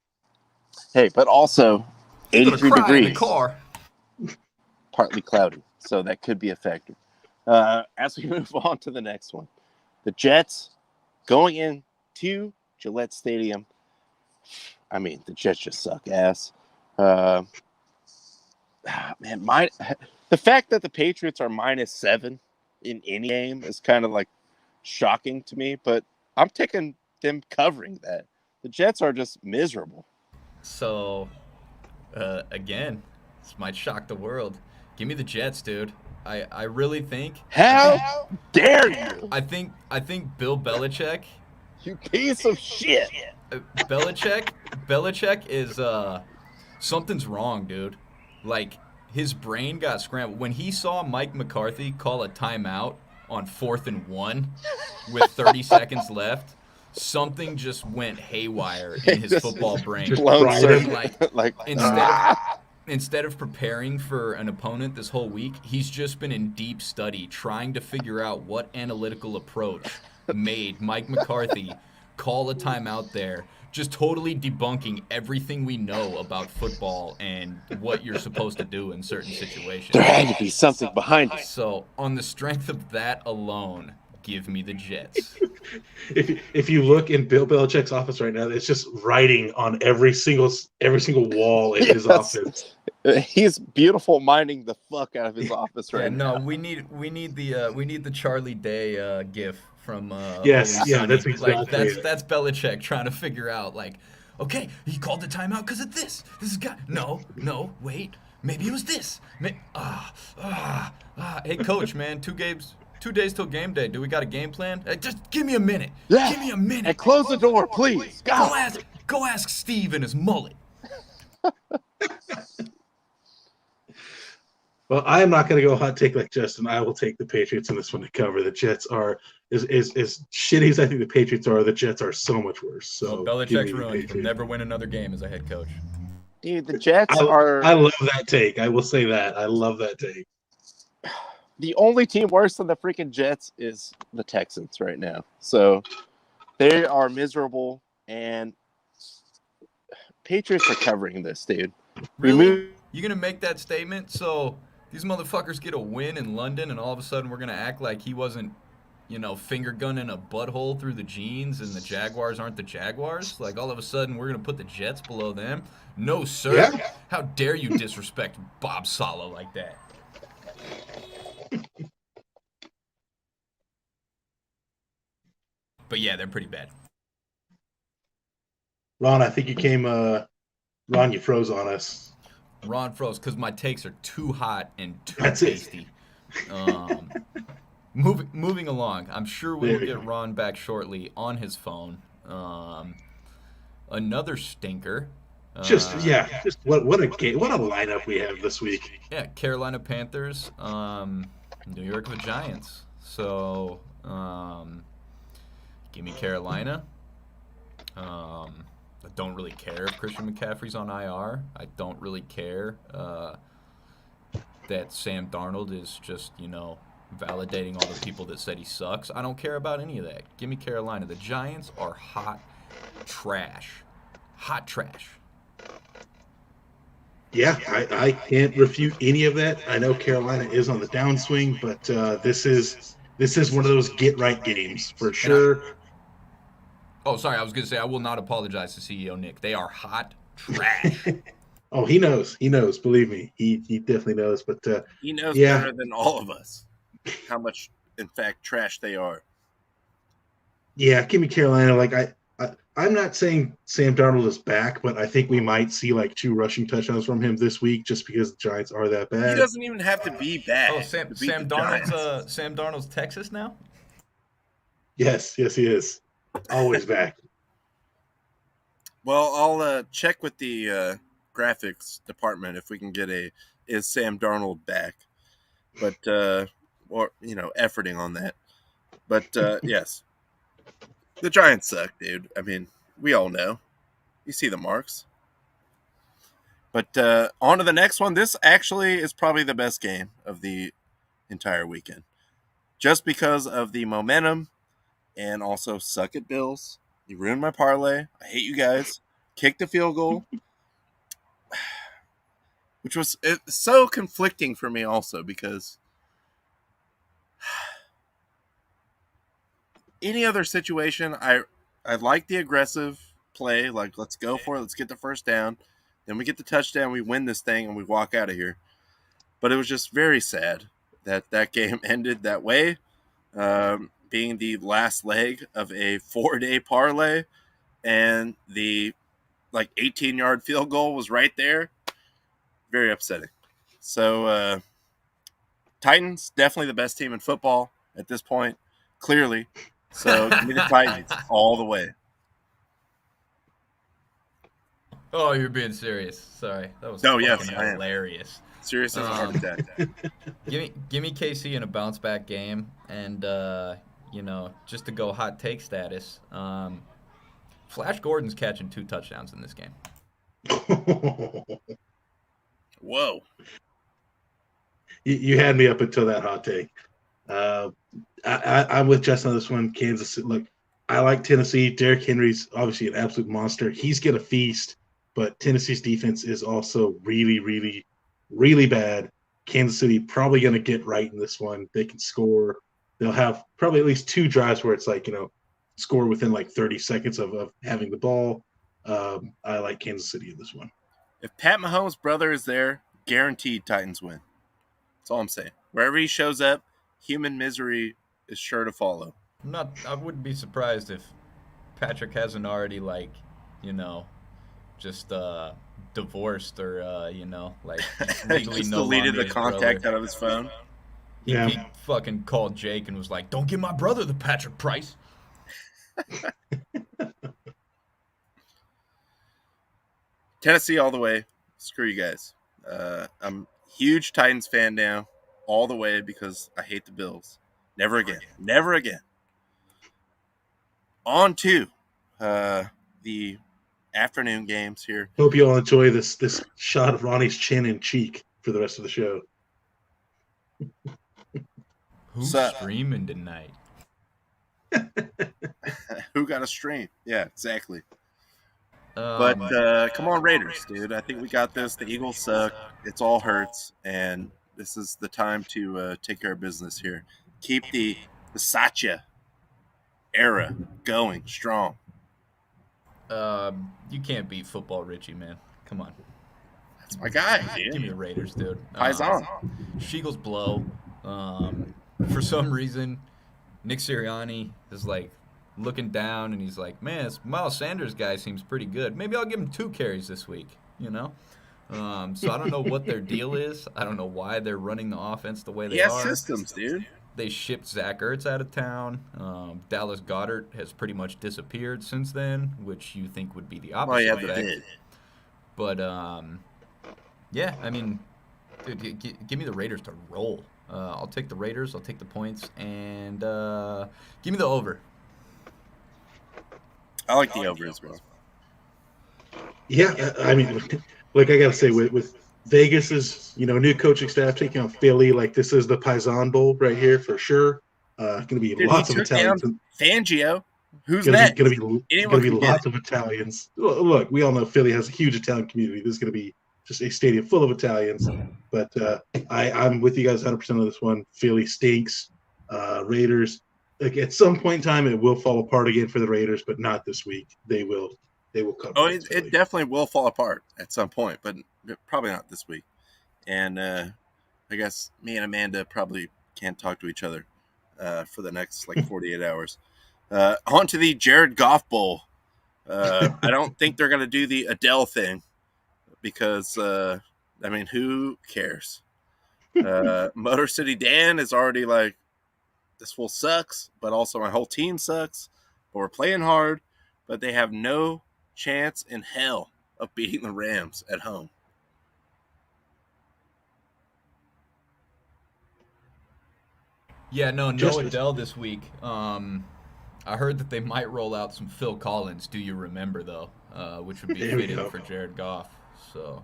Hey, but also 83 degrees. In the car. Partly cloudy, so that could be a factor. As we move on to the next one, the Jets going into Gillette Stadium. I mean, the Jets just suck ass. Man, the fact that the Patriots are -7 in any game is kind of like shocking to me, but I'm taking them covering that. The Jets are just miserable. So, again, this might shock the world. Give me the Jets, dude. I really think. How dare you? I think Bill Belichick. You piece of shit. Belichick is something's wrong, dude. Like, his brain got scrambled when he saw Mike McCarthy call a timeout on 4th and 1 with 30 seconds left. Something just went haywire in his football brain. Instead of preparing for an opponent this whole week, he's just been in deep study trying to figure out what analytical approach made Mike McCarthy call a timeout there, just totally debunking everything we know about football and what you're supposed to do in certain situations. There had to be something behind it. So, on the strength of that alone, give me the Jets. If you look in Bill Belichick's office right now, it's just writing on every single wall in his office. He's beautiful minding the fuck out of his office right now. No, we need the Charlie Day gif from that's exactly that's Belichick trying to figure out, like, okay, he called the timeout because of this. This is no, wait, maybe it was this. Hey, coach, man, 2 days till game day. Do we got a game plan? Just give me a minute. Yeah. Give me a minute. And close the door, please. Go ask Steve and his mullet. Well, I am not going to go hot take like Justin. I will take the Patriots in this one to cover. The Jets are as shitty as I think the Patriots are. The Jets are so much worse. So Belichick's ruined. He'll never win another game as a head coach. Dude, the Jets are. I love that take. I will say that. I love that take. The only team worse than the freaking Jets is the Texans right now. So they are miserable, and Patriots are covering this, dude. Really? You gonna make that statement? So these motherfuckers get a win in London, and all of a sudden we're gonna act like he wasn't, finger gunning a butthole through the jeans, and the Jaguars aren't the Jaguars? Like, all of a sudden we're gonna put the Jets below them? No, sir. Yeah. How dare you disrespect Bob Saleh like that? But yeah, they're pretty bad. Ron, I think you came. Ron, you froze on us. Ron froze because my takes are too hot and too That's it. tasty. Um, moving along. I'm sure we There will we get go. Ron back shortly on his phone. Another stinker. Just Uh, yeah, just what a game, what a lineup we have this week. yeah, Carolina Panthers. New York the Giants. So, give me Carolina. I don't really care if Christian McCaffrey's on IR. I don't really care that Sam Darnold is just, validating all the people that said he sucks. I don't care about any of that. Give me Carolina. The Giants are hot trash. Hot trash. Yeah, I can't refute any of that. I know Carolina is on the downswing, but this is one of those get right games for And I, sure. oh, sorry, I was going to say I will not apologize to CEO Nick. They are hot trash. Oh, he knows. He knows. Believe me, he definitely knows. But He knows yeah, better than all of us how much, in fact, trash they are. yeah, give me Carolina. Like I'm not saying Sam Darnold is back, but I think we might see like 2 rushing touchdowns from him this week, just because the Giants are that He bad. doesn't even have to be bad Oh, to beat the Giants. Sam Darnold's Texas now? Yes, yes, he is always back. Well, I'll check with the graphics department if we can get is Sam Darnold back, but or efforting on that. But yes, the Giants suck, dude. I mean, we all know. You see the marks. But on to the next one. This actually is probably the best game of the entire weekend, just because of the momentum and also suck it, Bills. You ruined my parlay. I hate you guys. Kicked the field goal, which was so conflicting for me also because any other situation, I like the aggressive play. Like, let's go for it. Let's get the first down. Then we get the touchdown. We win this thing and we walk out of here. But it was just very sad that game ended that way, being the last leg of a 4-day parlay, and the 18-yard field goal was right there. Very upsetting. So Titans, definitely the best team in football at this point, clearly. So give me the Titans all the way. Oh, you're being serious. Sorry. That was Yes, fucking I am. hilarious. Serious as a heart attack. Give me KC in a bounce back game, and just to go hot take status. Flash Gordon's catching 2 touchdowns in this game. Whoa. You had me up until that hot take. I'm with Justin on this one. Kansas City. Look, I like Tennessee. Derrick Henry's obviously an absolute monster. He's going to feast, but Tennessee's defense is also really, really, really bad. Kansas City probably going to get right in this one. They can score. They'll have probably at least 2 drives where it's score within 30 seconds of having the ball. I like Kansas City in this one. If Pat Mahomes' brother is there, guaranteed Titans win. That's all I'm saying. Wherever he shows up, human misery is sure to follow. I wouldn't be surprised if Patrick hasn't already just divorced or legally Just no deleted longer the his contact brother. out of his phone. He fucking called Jake and was like, "Don't give my brother the Patrick Price." Tennessee all the way. Screw you guys. I'm a huge Titans fan now, all the way, because I hate the Bills. Never again. Never again. On to the afternoon games here. Hope you all enjoy this shot of Ronnie's chin and cheek for the rest of the show. Who's streaming tonight? Who got a stream? Yeah, exactly. But come on, Raiders, dude. I think we got this. The Eagles suck. It's all hurts, and this is the time to take care of business here. Keep the Satya era going strong. You can't beat football, Richie, man. Come on. That's my guy, dude. Give me the Raiders, dude. Paisan. Sheagles blow. For some reason, Nick Sirianni is looking down and he's like, man, this Miles Sanders guy seems pretty good. Maybe I'll give him 2 carries this week, So I don't know what their deal is. I don't know why they're running the offense the way He they has are. systems, dude. They shipped Zach Ertz out of town. Dallas Goddard has pretty much disappeared since then, which you think would be the Well, he opposite had the effect. bid. But yeah, I mean, dude, give me the Raiders to roll. I'll take the Raiders. I'll take the points, and give me the over. I like the over as well. Yeah, I mean, like I gotta say, with Vegas's new coaching staff taking on Philly, like this is the Paisan Bowl right here for sure. Going to be Dude, lots he of took down Italians. Fangio. Who's Going next? to be going Anyone to be can get lots of Italians. Look, we all know Philly has a huge Italian community. This is going to be just a stadium full of Italians. But I'm with you guys 100% on this one. Philly stinks. Raiders. Like at some point in time, it will fall apart again for the Raiders, but not this week. They will cover. Oh, against Philly. it definitely will fall apart at some point, but probably not this week. And I guess me and Amanda probably can't talk to each other for the next 48 hours. On to the Jared Goff Bowl. I don't think they're going to do the Adele thing because, I mean, who cares? Motor City Dan is already like, this fool sucks, but also my whole team sucks. But we're playing hard, but they have no chance in hell of beating the Rams at home. Yeah, no Adele this week. I heard that they might roll out some Phil Collins. Do you remember though? Which would be fitting for Jared Goff. So,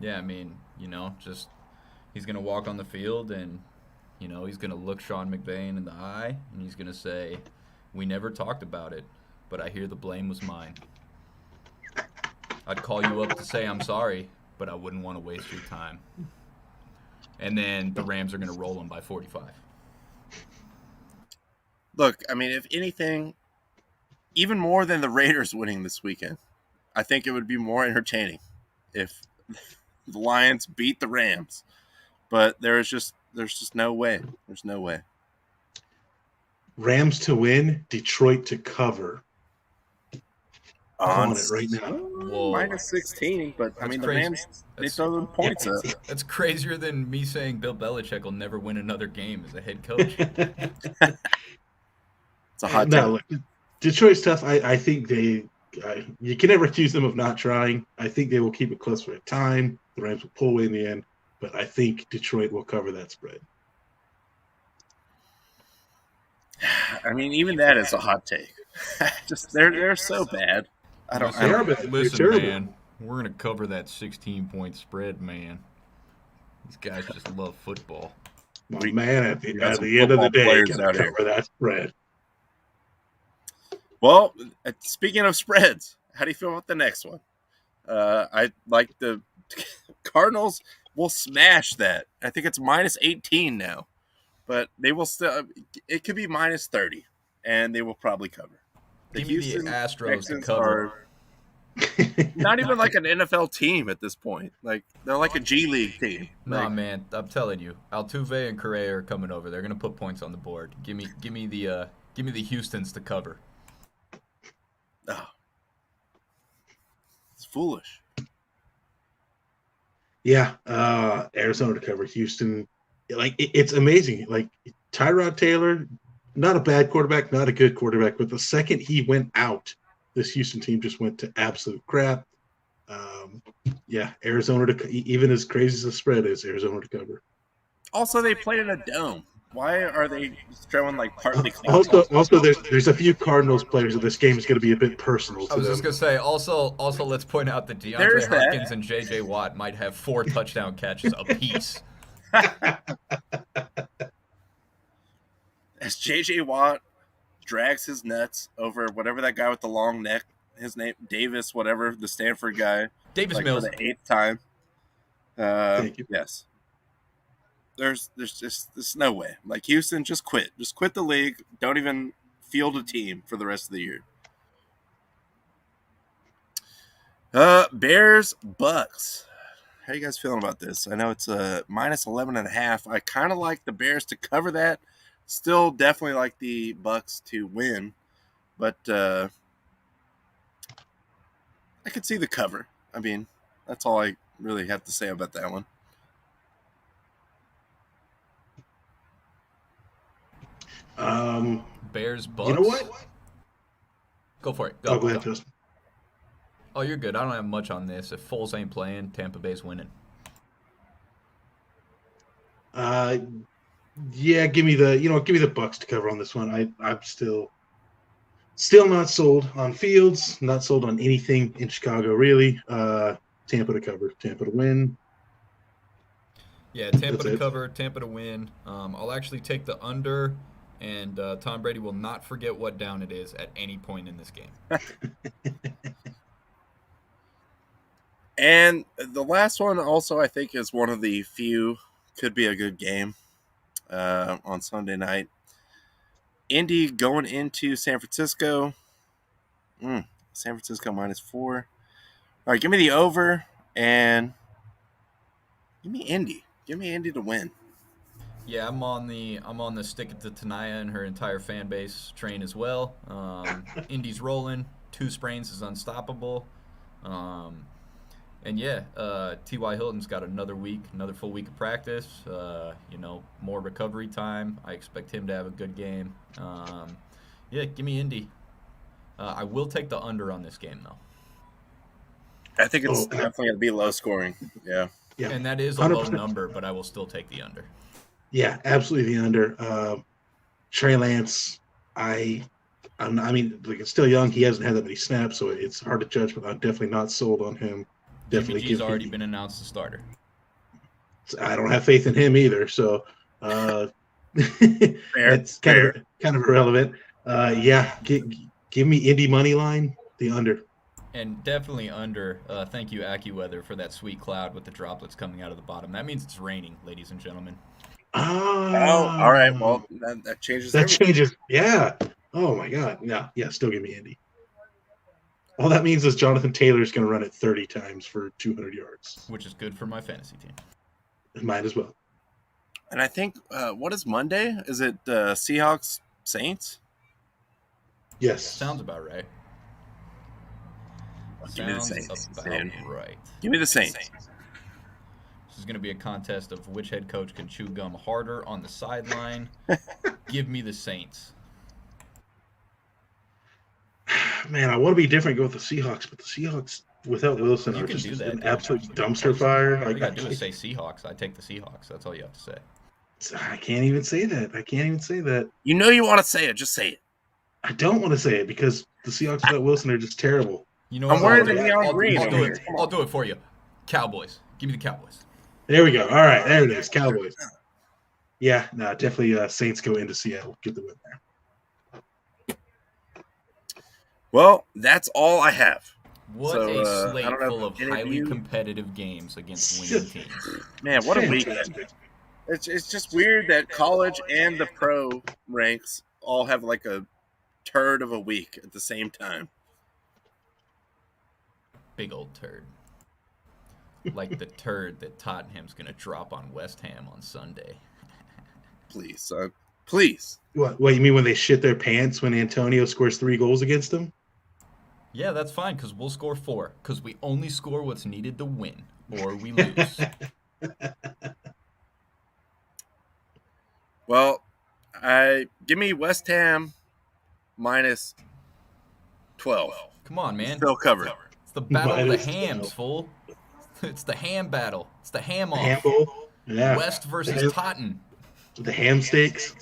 yeah, I mean, just he's gonna walk on the field and he's gonna look Sean McVay in the eye and he's gonna say, "We never talked about it, but I hear the blame was mine. I'd call you up to say I'm sorry, but I wouldn't want to waste your time." And then the Rams are going to roll them by 45. Look, I mean, if anything, even more than the Raiders winning this weekend, I think it would be more entertaining if the Lions beat the Rams. But there's just no way. There's no way. Rams to win, Detroit to cover. On it right now. Whoa. Minus 16, but That's I mean, crazy. The Rams, they throw them points up. That's crazier than me saying Bill Belichick will never win another game as a head coach. It's a hot no, look, Detroit's tough. I think you can never accuse them of not trying. I think they will keep it close for a time. The Rams will pull away in the end, but I think Detroit will cover that spread. I mean, even that is a hot take. Just they're so bad. Listen, man, we're gonna cover that 16-point spread, man. These guys just love football. Man, at the end of the day, gotta cover that spread. Well, speaking of spreads, how do you feel about the next one? I like the Cardinals will smash that. I think it's minus 18 now, but they will still. It could be minus 30, and they will probably cover. Give me the Astros to cover. Not even like an NFL team at this point. Like they're like a G League team. Nah, man, I'm telling you, Altuve and Correa are coming over. They're gonna put points on the board. Give me the Houstons to cover. Oh, it's foolish. Yeah, Arizona to cover. Houston, it's amazing. Like Tyrod Taylor, not a bad quarterback, not a good quarterback, but the second he went out, this Houston team just went to absolute crap. Yeah, Arizona to even as crazy as the spread is, Arizona to cover. Also, they played in a dome. Why are they throwing partly? Also, there's a few Cardinals players that this game is going to be a bit personal. I was just gonna say. Also, let's point out that DeAndre Hopkins and J.J. Watt might have 4 touchdown catches apiece. As J.J. Watt drags his nuts over whatever that guy with the long neck, his name Davis, whatever, the Stanford guy, Davis Mills, for the 8th time. Thank you. Yes. There's no way. Like Houston, just quit the league. Don't even field a team for the rest of the year. Bears Bucks. How you guys feeling about this? I know it's minus 11.5. I kind of like the Bears to cover that. Still definitely like the Bucks to win, but I could see the cover. I mean, that's all I really have to say about that one. Bears, Bucks. You know what? Go for it. Go ahead, Justin. Oh, you're good. I don't have much on this. If Foles ain't playing, Tampa Bay's winning. Yeah, give me the Bucks to cover on this one. I'm still not sold on Fields, not sold on anything in Chicago really. Tampa to cover, Tampa to win. Yeah, Tampa That's to it. cover, Tampa to win. I'll actually take the under, and Tom Brady will not forget what down it is at any point in this game. And the last one also, I think, is one of the few could be a good game on Sunday night. Indy going into San Francisco. San Francisco -4. All right, give me the over and give me Indy. Give me Indy to win. Yeah, I'm on the stick it to Tanaya and her entire fan base train as well. Indy's rolling. 2 sprains is unstoppable. And yeah, T.Y. Hilton's got another full week of practice. More recovery time. I expect him to have a good game. Yeah, give me Indy. I will take the under on this game, though. I think it's definitely going to be low scoring. Yeah. Yeah, and that is a 100%. low number, but I will still take the under. Yeah, absolutely the under. Trey Lance, I mean, like, it's still young. He hasn't had that many snaps, so it's hard to judge. But I'm definitely not sold on him. Definitely, Jimmy G's already been announced the starter. I don't have faith in him either. So it's kind of irrelevant. Yeah, give me Indy money line, the under. And definitely under. Thank you, AccuWeather, for that sweet cloud with the droplets coming out of the bottom. That means it's raining, ladies and gentlemen. Oh, all right. Well, that changes. That changes. Yeah. Oh my God. Yeah. Still give me Indy. All that means is Jonathan Taylor's going to run it 30 times for 200 yards, which is good for my fantasy team. Mine as well. And I think what is Monday? Is it Seahawks Saints? Yes. Sounds about right. Give me the Saints. Right. Give me the Saints. This is going to be a contest of which head coach can chew gum harder on the sideline. Give me the Saints. Man, I want to be different, go with the Seahawks, but the Seahawks without Wilson are just an absolute dumpster fire. All you got to do is say Seahawks. I take the Seahawks. That's all you have to say. I can't even say that. You know you want to say it. Just say it. I don't want to say it because the Seahawks without Wilson are just terrible. You know I'm wearing the neon green. I'll do it for you. Cowboys. Give me the Cowboys. There we go. All right, there it is. Cowboys. Yeah, no, definitely Saints go into Seattle. Get the win there. Well, that's all I have. What a slate full of highly competitive games against winning teams. Man, what a weekend. It's just weird that college and the pro ranks all have like a turd of a week at the same time. Big old turd. Like the turd that Tottenham's going to drop on West Ham on Sunday. Please, son. Please. What, you mean when they shit their pants when Antonio scores 3 goals against them? Yeah, that's fine, because we'll score 4. Because we only score what's needed to win, or we lose. Well, give me West Ham -12. Come on, man. Still covered. It's the battle of the hams, fool. It's the ham battle. It's the ham off. Ham bowl? Yeah. West versus Totten. The ham steaks.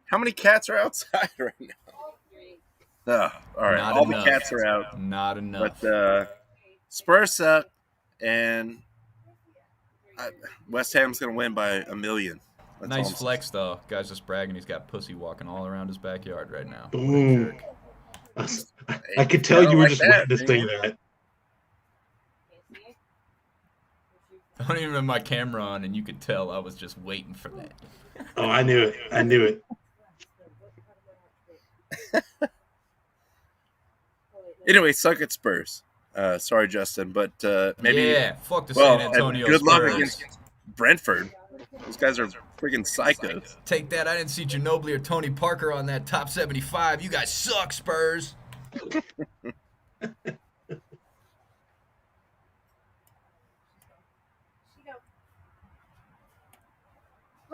How many cats are outside right now? All right. Not all enough. The cats are out. Not enough. But Spurs suck, and West Ham's going to win by 1 million. That's nice flex, though. Guy's just bragging he's got pussy walking all around his backyard right now. Boom. I could tell you were just waiting to say that. I don't even have my camera on, and you could tell I was just waiting for that. Oh, I knew it. Anyway, suck at Spurs. Sorry, Justin, but maybe. Yeah, fuck the San Antonio good Spurs. luck against Brentford. Those guys are freaking psychos. Take that. I didn't see Ginobili or Tony Parker on that top 75. You guys suck, Spurs.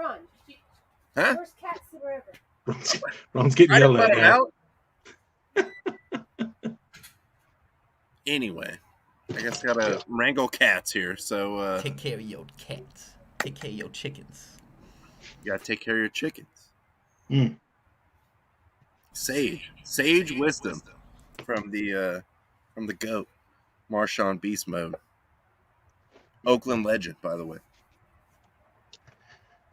Ron, Huh? worst cats ever. Ron's getting Try to yelled let at. him out. Anyway, I guess I gotta wrangle cats here. So Take care of your cats. Take care of your chickens. you gotta take care of your chickens. Mm. Sage wisdom from the goat, Marshawn Beast Mode, Oakland legend, by the way.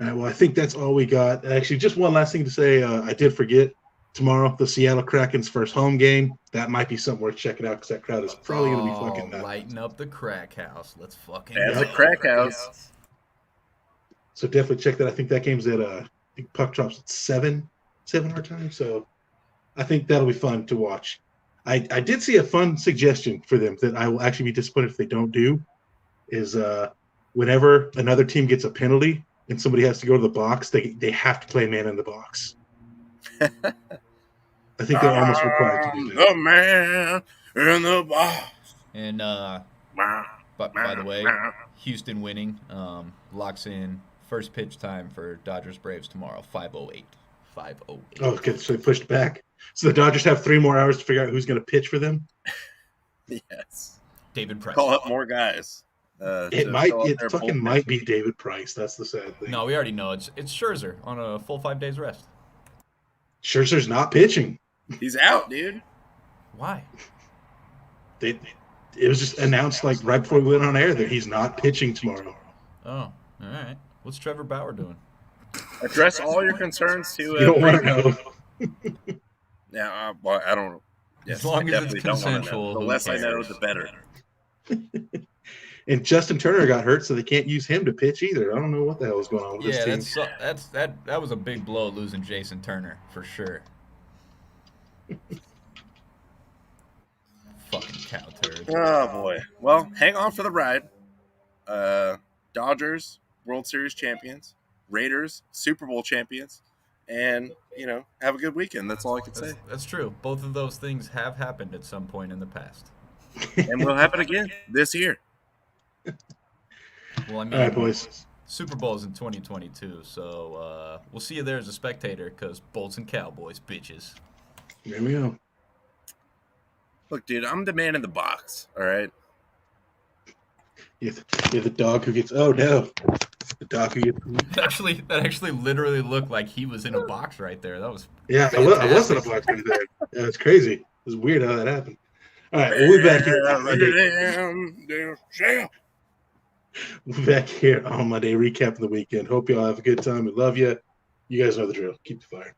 All right, well, I think that's all we got. Actually, just one last thing to say. I did forget. Tomorrow, the Seattle Kraken's first home game. That might be something worth checking out because that crowd is probably going to be fucking nuts. Lighten up the crack house. Let's fucking That's go. a crack house. So definitely check that. I think that game's at I think puck drops at 7 our time. So I think that'll be fun to watch. I did see a fun suggestion for them that I will actually be disappointed if they don't do. Is whenever another team gets a penalty and somebody has to go to the box, they have to play man in the box. I think they're almost required to do that. The man in the box. And but by the way, Houston winning locks in first pitch time for Dodgers Braves tomorrow, 5:08. 5:08. Oh, okay, so they pushed back. So the Dodgers have 3 more hours to figure out who's going to pitch for them. Yes. David Price. Call up more guys. It fucking might be David Price. That's the sad thing. No, we already know it's Scherzer on a full 5 days rest. Scherzer's not pitching. He's out, dude. Why? It was just announced like right before we went on air that he's not pitching tomorrow. Oh, all right. What's Trevor Bauer doing? Address all your concerns to. You don't want to know. Yeah, well, I don't. Yes, As long I as it's definitely don't wanna know. consensual, The who less I know, cares? the better. And Justin Turner got hurt, so they can't use him to pitch either. I don't know what the hell is going on with this team. that was a big blow losing Jason Turner for sure. Fucking cow turd. Oh boy. Well, hang on for the ride. Dodgers World Series champions, Raiders Super Bowl champions, and have a good weekend. That's all I can say. That's true. Both of those things have happened at some point in the past. And will happen again this year. Well, I mean, All right, boys. Super Bowl is in 2022, so we'll see you there as a spectator because Bolts and Cowboys, bitches. There we go. Look, dude, I'm the man in the box. All right. You're the dog who gets. Oh no, the dog who gets. That actually literally looked like he was in a box right there. That was Yeah, I was in a box right there. Yeah, it's crazy. It was weird how that happened. All right, we'll be back here on Monday. We'll be back here on Monday, recapping the weekend. Hope you all have a good time. We love you. You guys know the drill. Keep the fire.